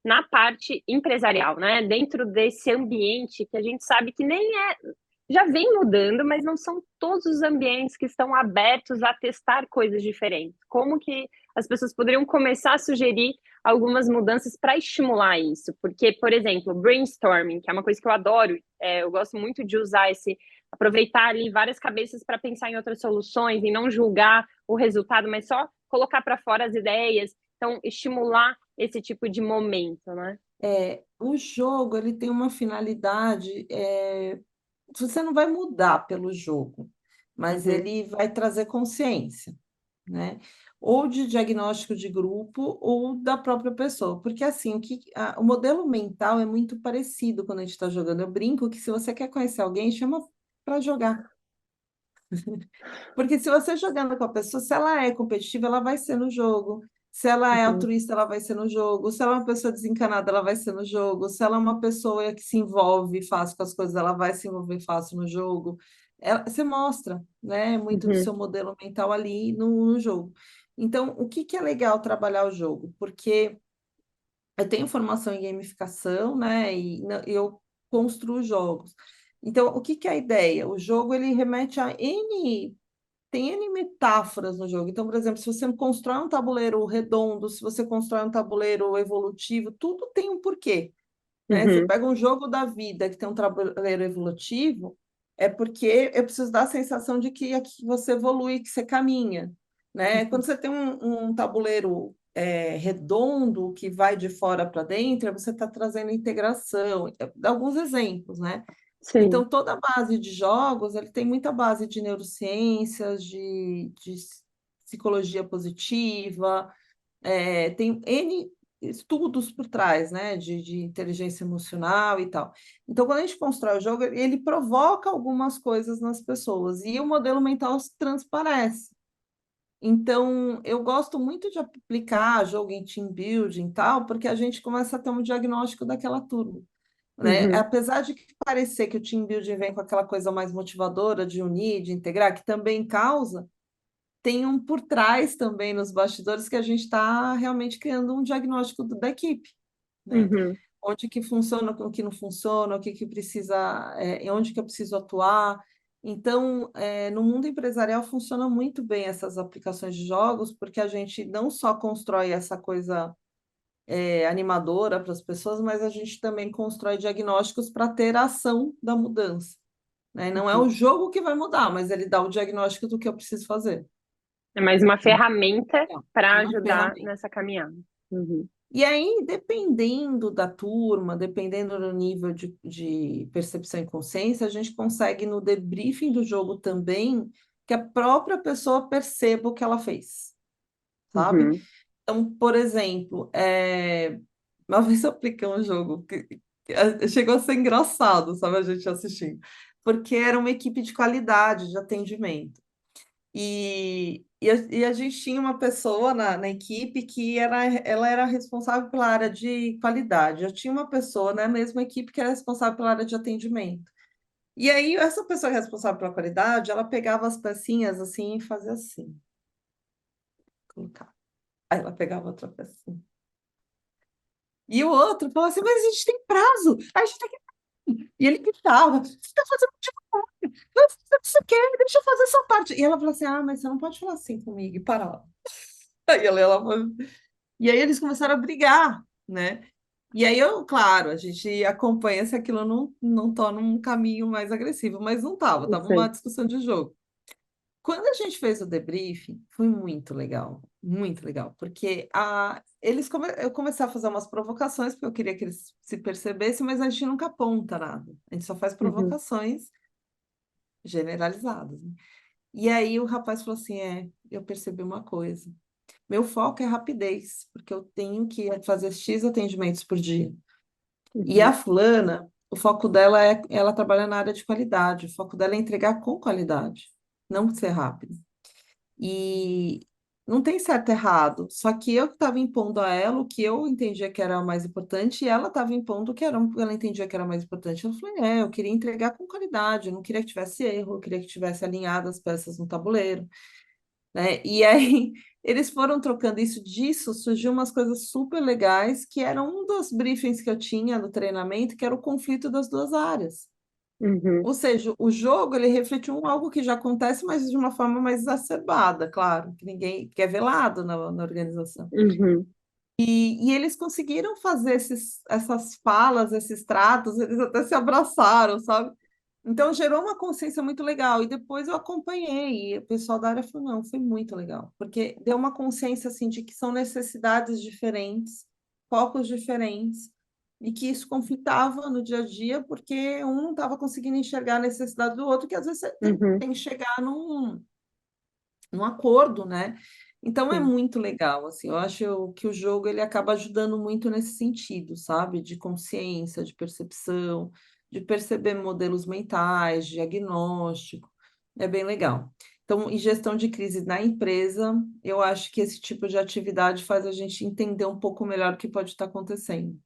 na parte empresarial, né? Dentro desse ambiente que a gente sabe que nem é já vem mudando, mas não são todos os ambientes que estão abertos a testar coisas diferentes. Como que as pessoas poderiam começar a sugerir algumas mudanças para estimular isso? Porque, por exemplo, brainstorming, que é uma coisa que eu adoro, eu gosto muito de usar aproveitar ali várias cabeças para pensar em outras soluções e não julgar o resultado, mas só colocar para fora as ideias. Então, estimular esse tipo de momento, né? O jogo ele tem uma finalidade, você não vai mudar pelo jogo, mas Uhum, ele vai trazer consciência, né? Ou de diagnóstico de grupo ou da própria pessoa, porque assim, o modelo mental é muito parecido quando a gente está jogando. Eu brinco que se você quer conhecer alguém, chama para jogar. Porque se você jogando com a pessoa, se ela é competitiva, ela vai ser no jogo. Se ela é uhum, altruísta, ela vai ser no jogo. Se ela é uma pessoa desencanada, ela vai ser no jogo. Se ela é uma pessoa que se envolve fácil com as coisas, ela vai se envolver fácil no jogo. Você mostra, né, muito do uhum, seu modelo mental ali no jogo. Então, o que que é legal trabalhar o jogo? Porque eu tenho formação em gamificação, né, e eu construo jogos. Então, o que que é a ideia? O jogo ele remete a tem N metáforas no jogo. Então, por exemplo, se você constrói um tabuleiro redondo, se você constrói um tabuleiro evolutivo, tudo tem um porquê, né? Você uhum, pega um jogo da vida que tem um tabuleiro evolutivo, é porque eu preciso dar a sensação de que aqui você evolui, que você caminha, né? Quando uhum. você tem um tabuleiro redondo que vai de fora para dentro, você está trazendo integração. Dá alguns exemplos, né? Sim. Então, toda a base de jogos, ele tem muita base de neurociências, de psicologia positiva, tem N estudos por trás, né, de inteligência emocional e tal. Então, quando a gente constrói o jogo, ele provoca algumas coisas nas pessoas e o modelo mental se transparece. Então, eu gosto muito de aplicar jogo em team building e tal, porque a gente começa a ter um diagnóstico daquela turma, né? Uhum, Apesar de que parecer que o team building vem com aquela coisa mais motivadora de unir, de integrar, que também causa, tem um por trás também nos bastidores que a gente está realmente criando um diagnóstico da equipe, né? uhum, Onde que funciona, o que não funciona, o que que precisa, onde que eu preciso atuar. Então, no mundo empresarial funciona muito bem essas aplicações de jogos, porque a gente não só constrói essa coisa animadora para as pessoas, mas a gente também constrói diagnósticos para ter a ação da mudança, né? Não é uhum. o jogo que vai mudar, mas ele dá o diagnóstico do que eu preciso fazer. É mais uma Então, ferramenta é para uma ajudar ferramenta. nessa caminhada. Uhum, E aí, dependendo da turma, dependendo do nível de percepção e consciência, a gente consegue no debriefing do jogo também que a própria pessoa perceba o que ela fez, sabe? uhum, Então, por exemplo, uma vez eu apliquei um jogo que chegou a ser engraçado, sabe, a gente assistindo, porque era uma equipe de qualidade de atendimento. E a gente tinha uma pessoa na equipe que ela era responsável pela área de qualidade. Eu tinha uma pessoa na mesma equipe que era responsável pela área de atendimento. E aí, essa pessoa responsável pela qualidade, ela pegava as pecinhas assim e fazia assim, colocava. Aí ela pegava outra pecinha. E o outro falava assim, mas a gente tem prazo, a gente tem que... E ele gritava, você está fazendo demais, não, você quer, deixa eu fazer essa parte. E ela falou assim, ah, mas você não pode falar assim comigo, e parava. Aí e aí eles começaram a brigar, né? E aí eu, claro, a gente acompanha se aquilo não torna um caminho mais agressivo, mas não tava uma Sei. discussão de jogo. Quando a gente fez o debriefing, foi muito legal, porque eu comecei a fazer umas provocações, porque eu queria que eles se percebessem, mas a gente nunca aponta nada, a gente só faz Uhum, provocações generalizadas, né? E aí o rapaz falou assim: eu percebi uma coisa, meu foco é rapidez, porque eu tenho que fazer X atendimentos por dia. E a uhum, fulana, o foco dela ela trabalha na área de qualidade, o foco dela é entregar com qualidade, não ser rápido. E não tem certo e errado, só que eu estava impondo a ela o que eu entendia que era o mais importante e ela estava impondo o que ela entendia que era mais importante. Eu falei, eu queria entregar com qualidade, eu não queria que tivesse erro, eu queria que tivesse alinhado as peças no tabuleiro, né? E aí eles foram trocando isso, disso surgiu umas coisas super legais, que eram um dos briefings que eu tinha no treinamento, que era o conflito das duas áreas. uhum, Ou seja, o jogo ele reflete algo que já acontece, mas de uma forma mais exacerbada, claro, que ninguém que é velado na organização. uhum, E eles conseguiram fazer essas falas, esses tratos, eles até se abraçaram, sabe? Então gerou uma consciência muito legal. E depois eu acompanhei, e o pessoal da área falou, não, foi muito legal, porque deu uma consciência assim de que são necessidades diferentes, focos diferentes, e que isso conflitava no dia a dia, porque um não estava conseguindo enxergar a necessidade do outro, que às vezes você uhum, tem que chegar num acordo, né? Então é sim. muito legal, assim, eu acho que o jogo ele acaba ajudando muito nesse sentido, sabe? De consciência, de percepção, de perceber modelos mentais, diagnóstico, é bem legal. Então, em gestão de crise na empresa, eu acho que esse tipo de atividade faz a gente entender um pouco melhor o que pode estar acontecendo.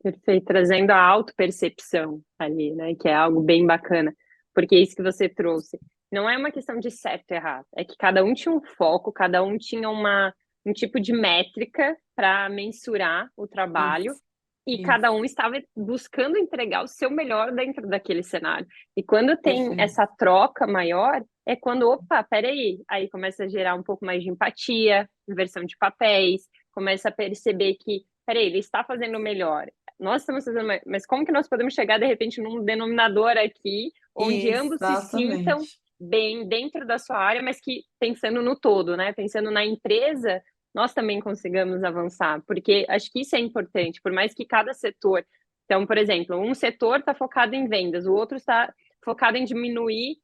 Perfeito, trazendo a autopercepção ali, né? Que é algo bem bacana, porque é isso que você trouxe. Não é uma questão de certo e errado, é que cada um tinha um foco, cada um tinha um tipo de métrica para mensurar o trabalho, Isso, e cada isso, um estava buscando entregar o seu melhor dentro daquele cenário. E quando tem perfeito. essa troca maior, é quando, opa, peraí, aí começa a gerar um pouco mais de empatia, inversão de papéis, começa a perceber que, peraí, ele está fazendo o melhor, nós estamos fazendo, mas como que nós podemos chegar de repente num denominador aqui, onde ambos se sintam Exatamente. bem dentro da sua área, mas que pensando no todo, né? Pensando na empresa, nós também consigamos avançar, porque acho que isso é importante, por mais que cada setor. Então, por exemplo, um setor está focado em vendas, o outro está focado em diminuir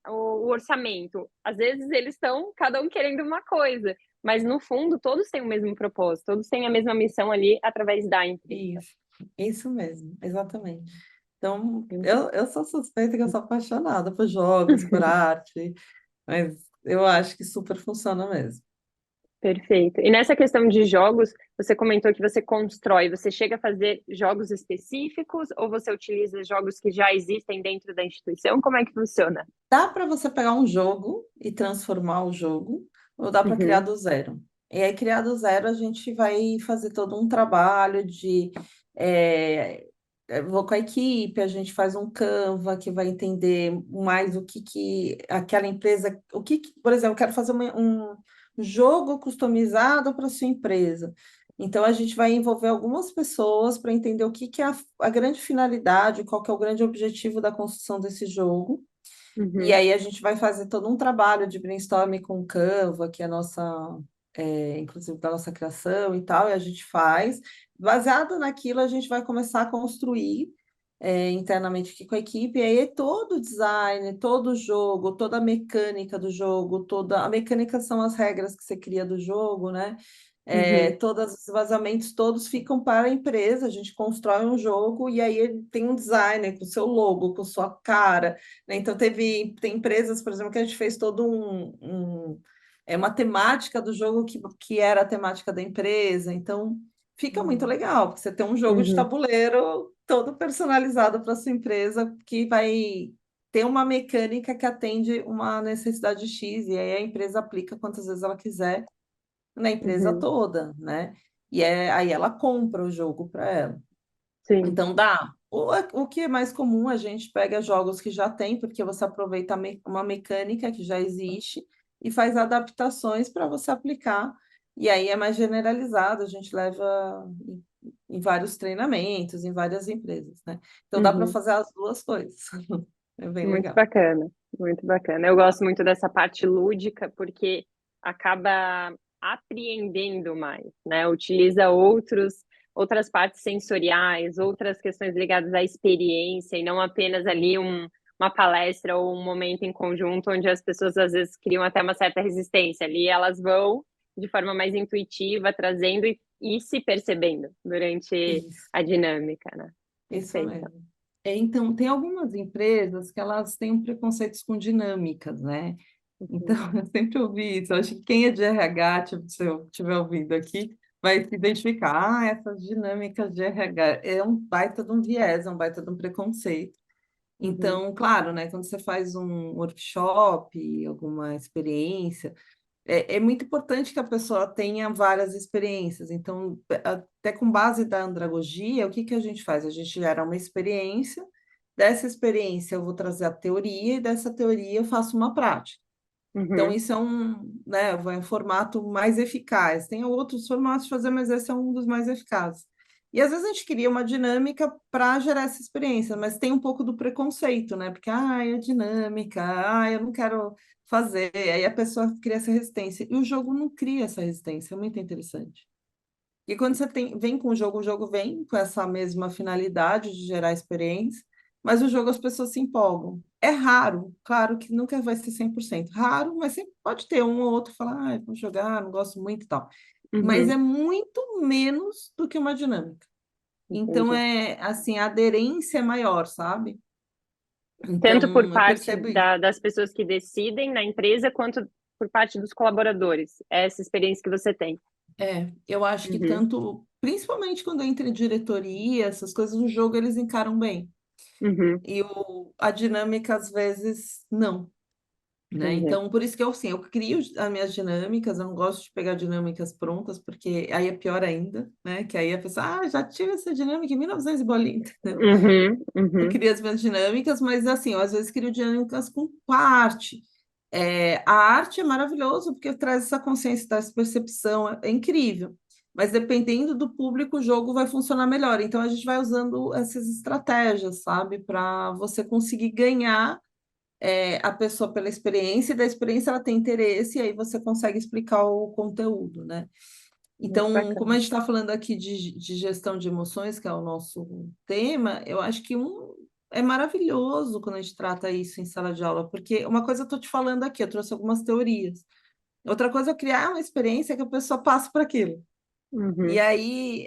o orçamento. Às vezes eles estão cada um querendo uma coisa, mas no fundo todos têm o mesmo propósito, todos têm a mesma missão ali através da empresa. Isso mesmo, exatamente. Então, eu sou suspeita que eu sou apaixonada por jogos, por arte, mas eu acho que super funciona mesmo. Perfeito. E nessa questão de jogos, você comentou que você constrói, você chega a fazer jogos específicos ou você utiliza jogos que já existem dentro da instituição? Como é que funciona? Dá para você pegar um jogo e transformar o jogo, ou dá para criar Uhum, do zero. E aí, criar do zero, a gente vai fazer todo um trabalho de. Vou com a equipe, a gente faz um Canva que vai entender mais que aquela empresa. Por exemplo, eu quero fazer um jogo customizado para sua empresa. Então, a gente vai envolver algumas pessoas para entender que é a grande finalidade, qual que é o grande objetivo da construção desse jogo. E uhum, aí a gente vai fazer todo um trabalho de brainstorming com o Canva, que é a nossa, inclusive da nossa criação e tal, e a gente faz. Baseado naquilo, a gente vai começar a construir internamente aqui com a equipe, e aí todo o design, todo o jogo, toda a mecânica do jogo, toda a mecânica são as regras que você cria do jogo, né? uhum, Todos os vazamentos todos ficam para a empresa, a gente constrói um jogo e aí ele tem um designer com seu logo, com sua cara, né? Então tem empresas, por exemplo, que a gente fez todo uma temática do jogo que era a temática da empresa, então fica muito uhum, legal, porque você tem um jogo de uhum. tabuleiro todo personalizado para sua empresa, que vai ter uma mecânica que atende uma necessidade X, e aí a empresa aplica quantas vezes ela quiser na empresa Uhum. toda, né? Aí ela compra o jogo para ela. Sim. Então dá. O que é mais comum, a gente pega jogos que já tem, porque você aproveita uma mecânica que já existe e faz adaptações para você aplicar. E aí é mais generalizado, a gente leva em vários treinamentos, em várias empresas, né? Então dá para Uhum. fazer as duas coisas. É bem Muito legal. bacana, muito bacana. Eu gosto muito dessa parte lúdica porque acaba apreendendo mais, né? Utiliza outras partes sensoriais, outras questões ligadas à experiência e não apenas ali uma palestra ou um momento em conjunto onde as pessoas às vezes criam até uma certa resistência. Ali elas vão de forma mais intuitiva, trazendo e se percebendo durante Isso, a dinâmica, né? isso Perfeito. mesmo. Então, tem algumas empresas que elas têm um preconceitos com dinâmicas, né? Então, Uhum. eu sempre ouvi isso. Eu acho que quem é de RH, tipo, se eu estiver ouvindo aqui, vai se identificar. Ah, essas dinâmicas de RH é um baita de um viés, é um baita de um preconceito. Uhum. Então, claro, né, quando você faz um workshop, alguma experiência, é muito importante que a pessoa tenha várias experiências. Então, até com base da andragogia, o que que a gente faz? A gente gera uma experiência, dessa experiência eu vou trazer a teoria, e dessa teoria eu faço uma prática. Então, Uhum. isso é vai um formato mais eficaz. Tem outros formatos de fazer, mas esse é um dos mais eficazes. E às vezes a gente cria uma dinâmica para gerar essa experiência, mas tem um pouco do preconceito, né? Porque, é dinâmica, eu não quero fazer. Aí a pessoa cria essa resistência. E o jogo não cria essa resistência, é muito interessante. E quando você vem com o jogo vem com essa mesma finalidade de gerar experiência, mas o jogo as pessoas se empolgam. É raro, claro que nunca vai ser 100% raro, mas sempre pode ter um ou outro que fala, vou jogar, não gosto muito e tal. Mas Uhum. é muito menos do que uma dinâmica. Então, Entendi. assim, a aderência é maior, sabe? Tanto por Então, eu parte percebo isso. das pessoas que decidem na empresa, quanto por parte dos colaboradores. É essa experiência que você tem. Eu acho que Uhum. tanto, principalmente quando entra em diretoria, essas coisas, o jogo eles encaram bem. Uhum. E a dinâmica, às vezes, não, né? Entendi. Então, por isso que eu, assim, eu crio as minhas dinâmicas, eu não gosto de pegar dinâmicas prontas, porque aí é pior ainda, né? Que aí a pessoa, já tive essa dinâmica em 1900 e bolinha, entendeu? Uhum. Eu Uhum. crio as minhas dinâmicas, mas assim, eu às vezes crio dinâmicas com a arte. A arte é maravilhoso porque traz essa consciência, essa percepção, é incrível. Mas dependendo do público, o jogo vai funcionar melhor. Então a gente vai usando essas estratégias, sabe, para você conseguir ganhar a pessoa pela experiência, e da experiência ela tem interesse, e aí você consegue explicar o conteúdo, né? Muito Então, como a bacana. gente está falando aqui de gestão de emoções, que é o nosso tema, eu acho que é maravilhoso quando a gente trata isso em sala de aula, porque uma coisa eu estou te falando aqui, eu trouxe algumas teorias. Outra coisa é criar uma experiência que a pessoa passe por aquilo. E Uhum. aí,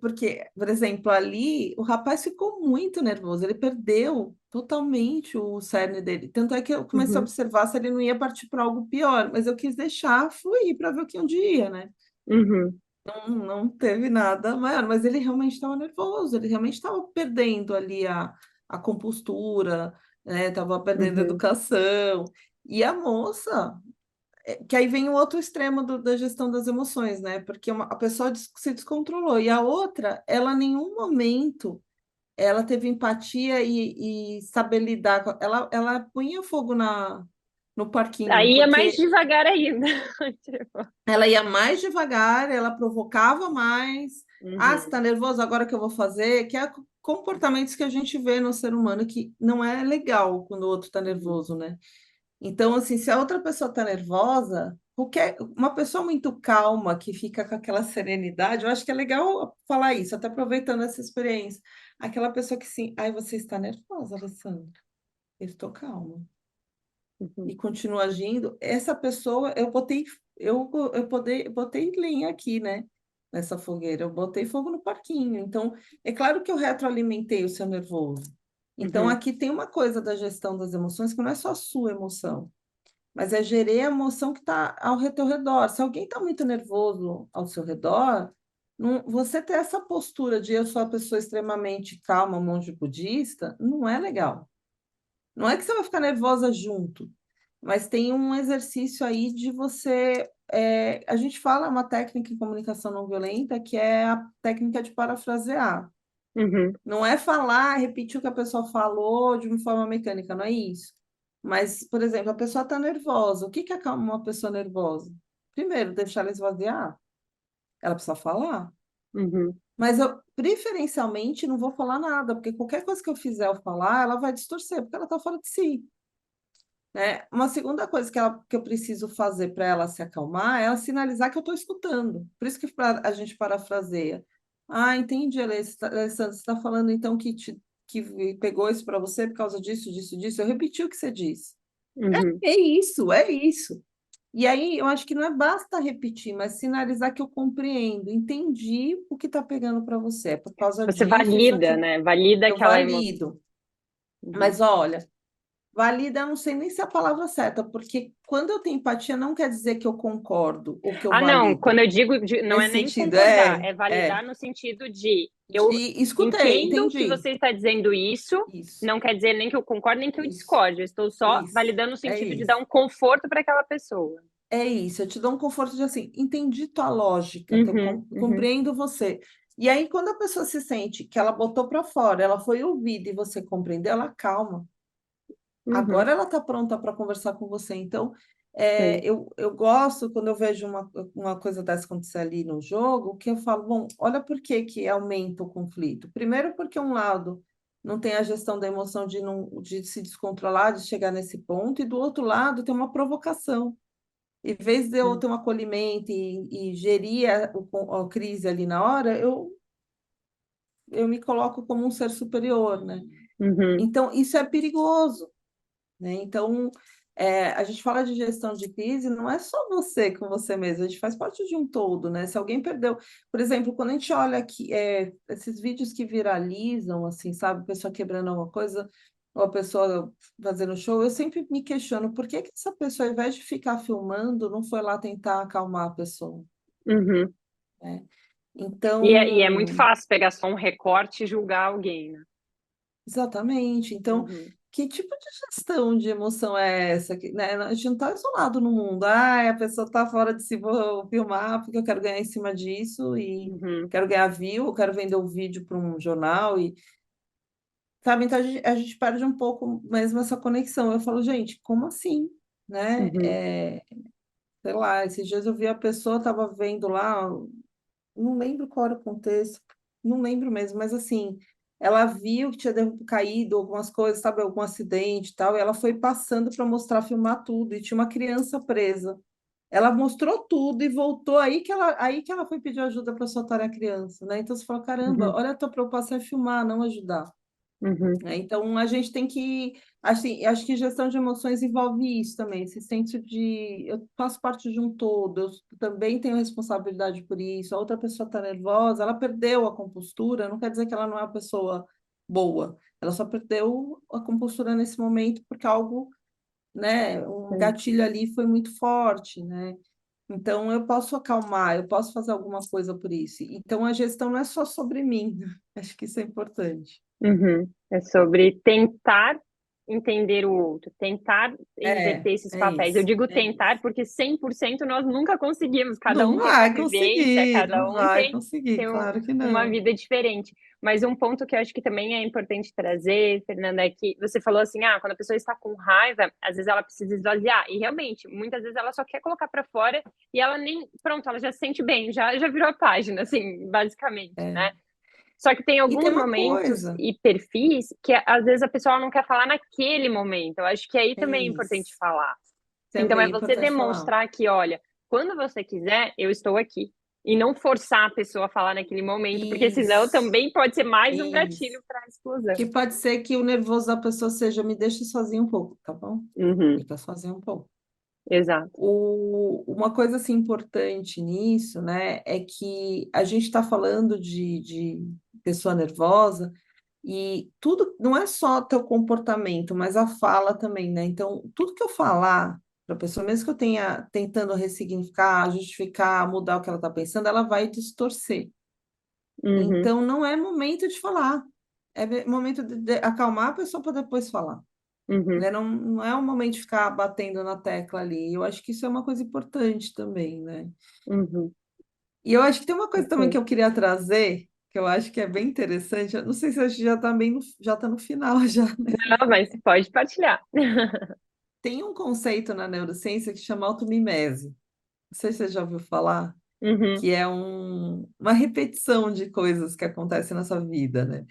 porque, por exemplo, ali o rapaz ficou muito nervoso, ele perdeu totalmente o cerne dele. Tanto é que eu comecei a Uhum. observar se ele não ia partir para algo pior, mas eu quis deixar fluir para ver o que um dia, né? Uhum. Não teve nada maior, mas ele realmente estava nervoso, ele realmente estava perdendo ali a compostura, né? Estava perdendo a Uhum. educação. E a moça, que aí vem o outro extremo da gestão das emoções, né? Porque a pessoa se descontrolou, e a outra, ela em nenhum momento ela teve empatia e saber lidar com. Ela punha fogo no parquinho, Aí é mais porque devagar ainda. Tipo. ela ia mais devagar, ela provocava mais. Ah, você está Uhum. nervoso? Agora o que eu vou fazer? Que é comportamentos que a gente vê no ser humano que não é legal quando o outro está Uhum. nervoso, né? Então, assim, se a outra pessoa está nervosa, uma pessoa muito calma, que fica com aquela serenidade, eu acho que é legal falar isso, até aproveitando essa experiência. Aquela pessoa que sim, ai, você está nervosa, Alessandra. Eu estou calma e Uhum. continua agindo, essa pessoa, eu botei lenha aqui, né? Nessa fogueira, eu botei fogo no parquinho. Então, é claro que eu retroalimentei o seu nervoso. Então, Uhum. aqui tem uma coisa da gestão das emoções que não é só a sua emoção, mas é gerir a emoção que está ao teu redor. Se alguém está muito nervoso ao seu redor, Você ter essa postura de eu sou a pessoa extremamente calma, monge budista, não é legal. Não é que você vai ficar nervosa junto, mas tem um exercício aí de você. A gente fala uma técnica em comunicação não violenta que é a técnica de parafrasear. Uhum, Não é falar, repetir o que a pessoa falou de uma forma mecânica, não é isso. Mas, por exemplo, a pessoa está nervosa. O que que acalma uma pessoa nervosa? Primeiro, deixar ela esvaziar. Ela precisa falar. uhum. Mas eu, preferencialmente, não vou falar nada, porque qualquer coisa que eu fizer ou falar, ela vai distorcer, porque ela está fora de si. Né? Uma segunda coisa que eu preciso fazer para ela se acalmar é ela sinalizar que eu estou escutando. Por isso que a gente parafraseia. Ah, entendi, Alessandra, você está falando então que pegou isso para você por causa disso, disso, disso. Eu repeti o que você disse. Uhum. É isso, é isso. E aí eu acho que não é basta repetir, mas sinalizar que eu compreendo, entendi o que está pegando para você. É por causa Você disso, isso valida, aqui. né? Valida Eu aquela emoção. valido. Uhum. Mas olha. Valida, eu não sei nem se é a palavra certa, porque quando eu tenho empatia, não quer dizer que eu concordo ou que eu Ah, não, valido. quando eu digo, não é Nesse nem sentido, concordar, é validar é. no sentido de eu De escutei, entendo que entendi. você está dizendo isso, Isso, não quer dizer nem que eu concordo, nem que eu isso, discorde, eu estou só isso. validando no É sentido de dar isso. um conforto para aquela pessoa. É isso. Eu te dou um conforto de assim, entendi tua lógica, Uhum, uhum, compreendo você. E aí, quando a pessoa se sente que ela botou para fora, ela foi ouvida e você compreendeu, ela calma. uhum, Agora ela está pronta para conversar com você. Então, sim, eu gosto quando eu vejo uma coisa dessa acontecer ali no jogo, que eu falo, bom, olha por que que aumenta o conflito. Primeiro, porque um lado não tem a gestão da emoção de, não, de se descontrolar, de chegar nesse ponto, e do outro lado tem uma provocação. Em vez de eu sim. ter um acolhimento e gerir a crise ali na hora, eu me coloco como um ser superior, né? Uhum, Então, isso é perigoso, né? Então, a gente fala de gestão de crise, não é só você com você mesmo, a gente faz parte de um todo, né? Se alguém perdeu, por exemplo, quando a gente olha aqui, esses vídeos que viralizam, assim, sabe, a pessoa quebrando alguma coisa, ou a pessoa fazendo show, eu sempre me questiono por que que essa pessoa, ao invés de ficar filmando, não foi lá tentar acalmar a pessoa, uhum. né? E é muito Então, fácil pegar só um recorte e julgar alguém, né? exatamente. Então, Uhum, que tipo de gestão de emoção é essa? Né? A gente não está isolado no mundo. Ah, a pessoa está fora de si, vou filmar porque eu quero ganhar em cima disso e uhum, quero ganhar view, eu quero vender o vídeo para um jornal e sabe? Então a gente perde um pouco mesmo essa conexão. Eu falo, gente, como assim? Né? uhum, Sei lá, esses dias eu vi a pessoa, estava vendo lá, não lembro qual era o contexto, não lembro mesmo, mas assim, ela viu que tinha caído algumas coisas, sabe, algum acidente e tal, e ela foi passando para mostrar, filmar tudo, e tinha uma criança presa. Ela mostrou tudo e voltou aí que ela foi pedir ajuda para soltar a criança, né? Então você fala, caramba, uhum, olha a tua preocupação é filmar, não ajudar. uhum, Né? Então, a gente tem que. Assim, acho que gestão de emoções envolve isso também, esse senso de eu faço parte de um todo, eu também tenho responsabilidade por isso. A outra pessoa está nervosa, ela perdeu a compostura, não quer dizer que ela não é uma pessoa boa, ela só perdeu a compostura nesse momento porque algo, né, um sim. gatilho ali foi muito forte, né? Então, eu posso acalmar, eu posso fazer alguma coisa por isso. Então, a gestão não é só sobre mim, acho que isso é importante. Uhum. É sobre tentar entender o outro, tentar inverter esses É papéis. Eu isso, digo é tentar isso. porque 100% nós nunca conseguimos. Cada Não um tem uma vai vivência, conseguir, cada não um vai tem, conseguir, tem claro que uma não. vida diferente. Mas um ponto que eu acho que também é importante trazer, Fernanda, é que você falou assim, quando a pessoa está com raiva, às vezes ela precisa esvaziar. E realmente, muitas vezes ela só quer colocar para fora e ela nem, pronto, ela já se sente bem, já virou a página, assim, basicamente, É. né? Só que tem E tem alguns uma momentos coisa, e perfis que às vezes a pessoa não quer falar naquele momento. Eu acho que aí é também é importante isso, falar. Então é também é você importante falar. demonstrar que, olha, quando você quiser, eu estou aqui. E não forçar a pessoa a falar naquele momento, porque senão Isso, também pode ser mais um isso. gatilho para a explosão. Que pode ser que o nervoso da pessoa seja me deixa sozinho um pouco, tá bom? Uhum, Fica sozinho um pouco. exato. Uma coisa assim, importante nisso, né, é que a gente está falando de pessoa nervosa e tudo não é só teu comportamento, mas a fala também, né? Então, tudo que eu falar para a pessoa, mesmo que eu tenha tentando ressignificar, justificar, mudar o que ela está pensando, ela vai distorcer. Uhum, Então, não é momento de falar. É momento de acalmar a pessoa para depois falar. uhum, Né? Não, não é o momento de ficar batendo na tecla ali. Eu acho que isso é uma coisa importante também, né? uhum. E eu acho que tem uma coisa também que Perfeito. eu queria trazer, que eu acho que é bem interessante. Eu não sei se a gente já está bem já está no final já, né? Não, mas pode partilhar. Tem um conceito na neurociência que chama automimese. Não sei se você já ouviu falar, Uhum, que é uma repetição de coisas que acontecem na sua vida, né?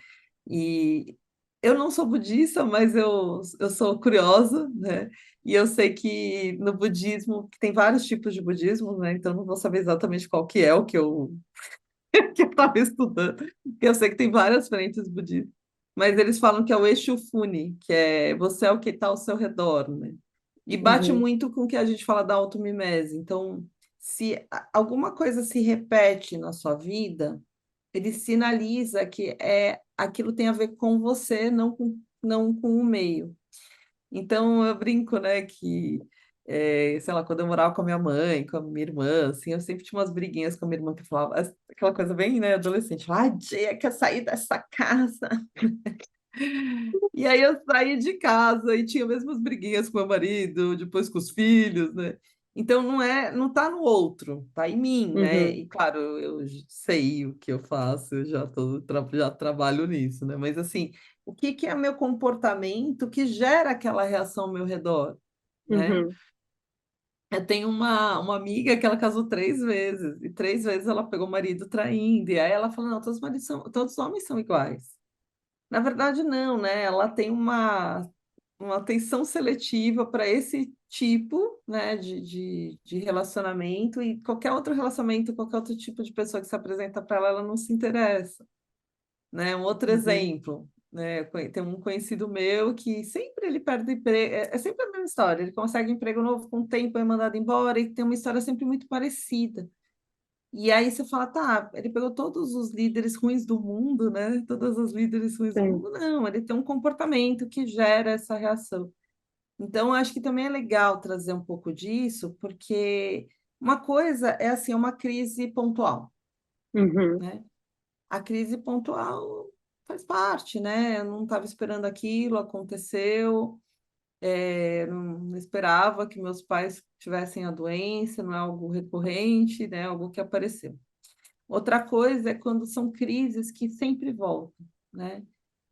E eu não sou budista, mas eu sou curiosa, né? E eu sei que no budismo, que tem vários tipos de budismo, né? Então não vou saber exatamente qual que é o que eu que eu estava estudando, porque eu sei que tem várias frentes budistas, mas eles falam que é o eixo Fune, que é você é o que está ao seu redor, né? E bate uhum, muito com o que a gente fala da automimese. Então, se alguma coisa se repete na sua vida, ele sinaliza que aquilo tem a ver com você, não com o meio. Então eu brinco, né, que sei lá, quando eu morava com a minha mãe, com a minha irmã, assim, eu sempre tinha umas briguinhas com a minha irmã que falava aquela coisa bem, né, adolescente, ah, dia que eu saí dessa casa. E aí eu saí de casa e tinha mesmas briguinhas com meu marido, depois com os filhos, né? Então não tá no outro, tá em mim, né? uhum, E claro, eu sei o que eu faço, eu já trabalho nisso, né? Mas assim, o que que é meu comportamento que gera aquela reação ao meu redor, né? uhum. Eu tenho uma amiga que ela casou 3 vezes, e 3 vezes ela pegou o marido traindo, e aí ela falou, não, todos os homens são iguais. Na verdade, não, né? Ela tem uma atenção seletiva para esse tipo, né, de relacionamento e qualquer outro relacionamento, qualquer outro tipo de pessoa que se apresenta para ela, ela não se interessa, né? Um outro Uhum, exemplo, né? Tem um conhecido meu que sempre ele perde emprego, é sempre a mesma história, ele consegue emprego novo com o tempo, é mandado embora e tem uma história sempre muito parecida. E aí você fala, tá, ele pegou todos os líderes ruins do mundo, né? Todas as líderes ruins do sim. mundo. Não, ele tem um comportamento que gera essa reação. Então, acho que também é legal trazer um pouco disso, porque uma coisa é assim, uma crise pontual, Uhum, né? A crise pontual faz parte, né? Eu não estava esperando aquilo, aconteceu, não esperava que meus pais tivessem a doença, não é algo recorrente, né? Algo que apareceu. Outra coisa é quando são crises que sempre voltam, né?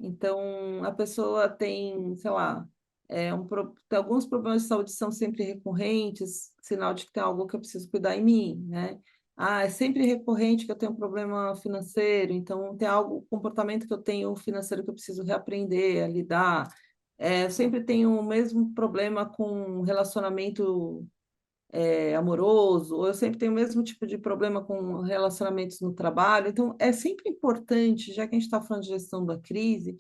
Então, a pessoa tem, sei lá, tem alguns problemas de saúde são sempre recorrentes, sinal de que tem algo que eu preciso cuidar em mim, né? Ah, é sempre recorrente que eu tenho um problema financeiro, então tem algo, comportamento que eu tenho financeiro que eu preciso reaprender a lidar. Eu sempre tenho o mesmo problema com relacionamento amoroso, ou eu sempre tenho o mesmo tipo de problema com relacionamentos no trabalho. Então, é sempre importante, já que a gente está falando de gestão da crise,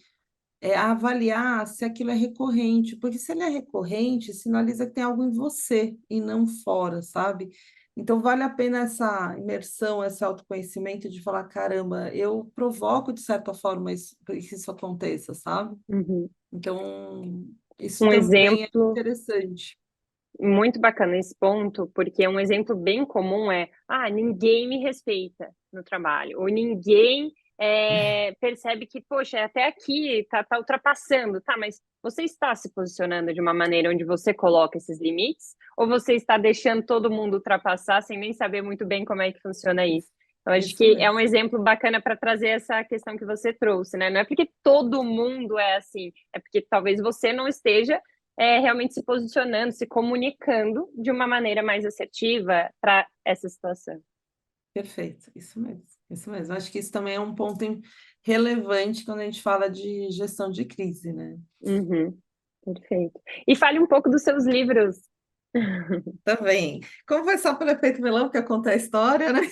avaliar se aquilo é recorrente, porque se ele é recorrente, sinaliza que tem algo em você e não fora, sabe? Então, vale a pena essa imersão, esse autoconhecimento de falar, caramba, eu provoco de certa forma que isso aconteça, sabe? uhum. Então, isso Um também é exemplo interessante. muito bacana esse ponto, porque um exemplo bem comum é: ah, ninguém me respeita no trabalho, ou ninguém percebe que, poxa, até aqui tá ultrapassando, tá? Mas você está se posicionando de uma maneira onde você coloca esses limites, ou você está deixando todo mundo ultrapassar sem nem saber muito bem como é que funciona isso? Eu acho Isso que é um mesmo. exemplo bacana para trazer essa questão que você trouxe, né? Não é porque todo mundo é assim, é porque talvez você não esteja realmente se posicionando, se comunicando de uma maneira mais assertiva para essa situação. Perfeito, isso mesmo, isso mesmo. Acho que isso também é um ponto relevante quando a gente fala de gestão de crise, né? Uhum, perfeito. E fale um pouco dos seus livros. Também. Como foi só pelo efeito melão que conta a história, né?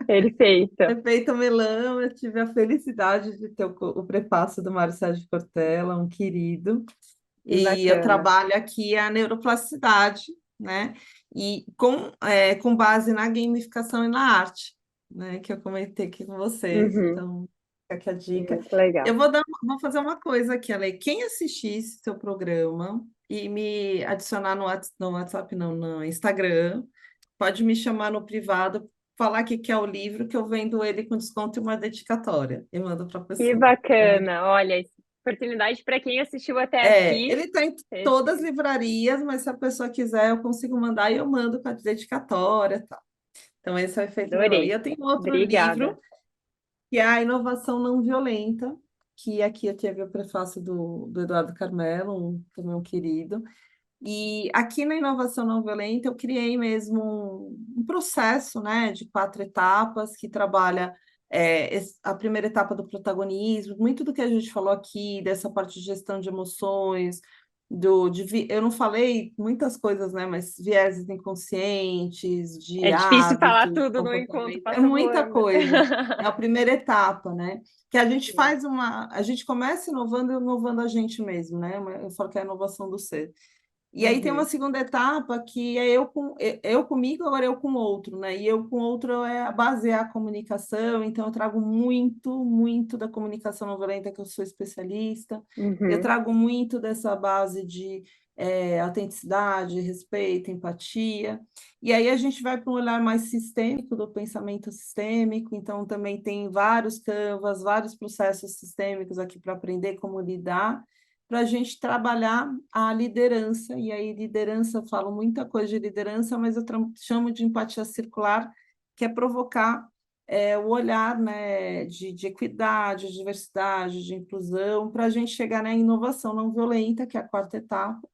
Perfeito. Efeito melão, eu tive a felicidade de ter o prefácio do Mário Sérgio Cortella, um querido. Que E eu bacana. trabalho aqui a neuroplasticidade, né? E com base na gamificação e na arte, né? Que eu comentei aqui com vocês. Uhum, Então, fica aqui a dica. muito legal. Vou fazer uma coisa aqui, Ale. Quem assistisse seu programa e me adicionar no WhatsApp, não, no Instagram, pode me chamar no privado, falar que é o livro, que eu vendo ele com desconto e uma dedicatória e mando para a Que pessoa. bacana! Olha, oportunidade para quem assistiu até aqui. Ele está em todas as livrarias, mas se a pessoa quiser, eu consigo mandar e eu mando com a dedicatória e tal. Então, esse é o efeito meu. E Adorei. eu tenho outro Obrigada. livro, que é A Inovação Não Violenta, que aqui eu tive o prefácio do Eduardo Carmelo, também um querido. E aqui na Inovação Não Violenta eu criei mesmo um processo, né, de 4 etapas que trabalha a primeira etapa do protagonismo, muito do que a gente falou aqui, dessa parte de gestão de emoções, eu não falei muitas coisas, né, mas vieses inconscientes, de É difícil falar hábitos, tudo no encontro, comportamento, é passa muita voando. coisa. É a primeira etapa, né? Que a gente Sim. a gente começa inovando e inovando a gente mesmo, né? Eu falo que é a inovação do ser. E aí tem uma Uhum. segunda etapa que é eu comigo, agora eu com outro, né? E eu com outro é basear a comunicação, então eu trago muito, muito da comunicação não violenta, que eu sou especialista, eu Uhum. trago muito dessa base de autenticidade, respeito, empatia, e aí a gente vai para um olhar mais sistêmico do pensamento sistêmico, então também tem vários canvas, vários processos sistêmicos aqui para aprender como lidar, para a gente trabalhar a liderança, e aí liderança, eu falo muita coisa de liderança, mas eu chamo de empatia circular, que é provocar o olhar, né, de equidade, de diversidade, de inclusão, para a gente chegar na inovação não violenta, que é a 4ª etapa.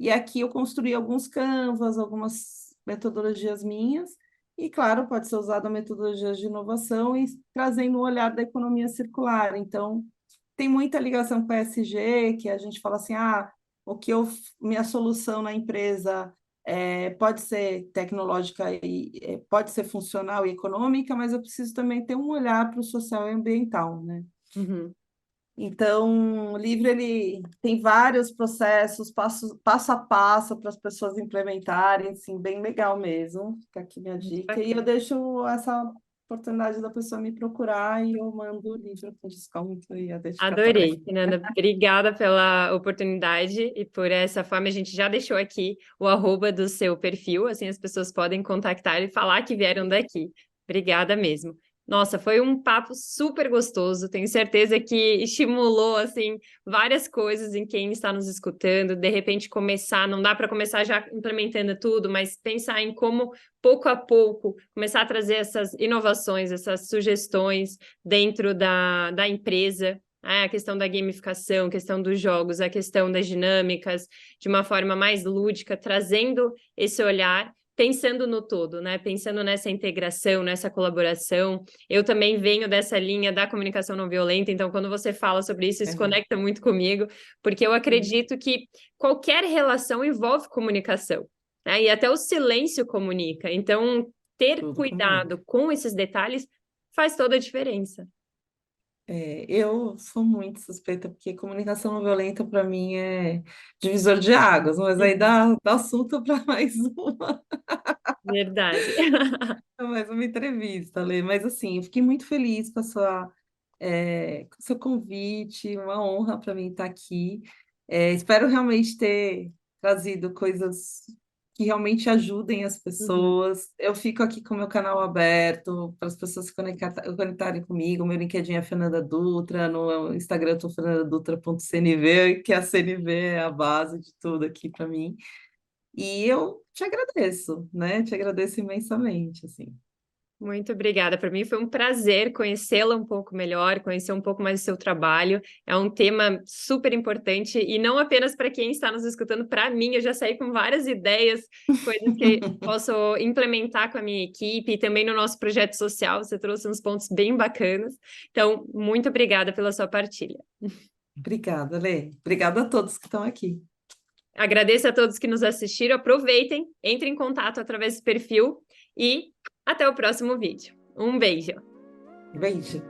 E aqui eu construí alguns canvas, algumas metodologias minhas, e, claro, pode ser usada metodologias de inovação e trazendo o olhar da economia circular. Então, tem muita ligação com a ESG, que a gente fala assim, minha solução na empresa pode ser tecnológica e pode ser funcional e econômica, mas eu preciso também ter um olhar para o social e ambiental, né? Uhum. Então, o livro ele tem vários processos, passo a passo para as pessoas implementarem, assim, bem legal mesmo. Fica aqui minha Muito dica. E eu bacana. deixo essa oportunidade da pessoa me procurar e eu mando o livro com desconto e a dedicatória. Adorei, Fernanda. Obrigada pela oportunidade e por essa forma a gente já deixou aqui o arroba do seu perfil, assim as pessoas podem contactar e falar que vieram daqui. Obrigada mesmo. Nossa, foi um papo super gostoso. Tenho certeza que estimulou assim várias coisas em quem está nos escutando. De repente começar, não dá para começar já implementando tudo, mas pensar em como pouco a pouco começar a trazer essas inovações, essas sugestões dentro da empresa, a questão da gamificação, a questão dos jogos, a questão das dinâmicas, de uma forma mais lúdica, trazendo esse olhar, pensando no todo, né? Pensando nessa integração, nessa colaboração. Eu também venho dessa linha da comunicação não violenta, então quando você fala sobre isso, isso Uhum. conecta muito comigo, porque eu acredito que qualquer relação envolve comunicação, né? E até o silêncio comunica. Então, ter Tudo comunica. cuidado com esses detalhes faz toda a diferença. Eu sou muito suspeita, porque comunicação não violenta para mim é divisor de águas, mas aí Uhum. dá assunto para Verdade. mais uma entrevista, Lê. Mas assim, eu fiquei muito feliz com o seu convite, uma honra para mim estar aqui. Espero realmente ter trazido coisas que realmente ajudem as Uhum. pessoas. Eu fico aqui com o meu canal aberto para as pessoas se conectarem comigo. Meu LinkedIn é Fernanda Dutra, no Instagram eu estou fernandadutra.cnv, que a CNV é a base de tudo aqui para mim. E eu te agradeço, né? Te agradeço imensamente, assim. Muito obrigada. Para mim foi um prazer conhecê-la um pouco melhor, conhecer um pouco mais do seu trabalho. É um tema super importante e não apenas para quem está nos escutando, para mim, eu já saí com várias ideias, coisas que posso implementar com a minha equipe e também no nosso projeto social. Você trouxe uns pontos bem bacanas. Então, muito obrigada pela sua partilha. Obrigada, Lê. Obrigada a todos que estão aqui. Agradeço a todos que nos assistiram. Aproveitem, entrem em contato através do perfil e até o próximo vídeo. Um beijo! Beijo.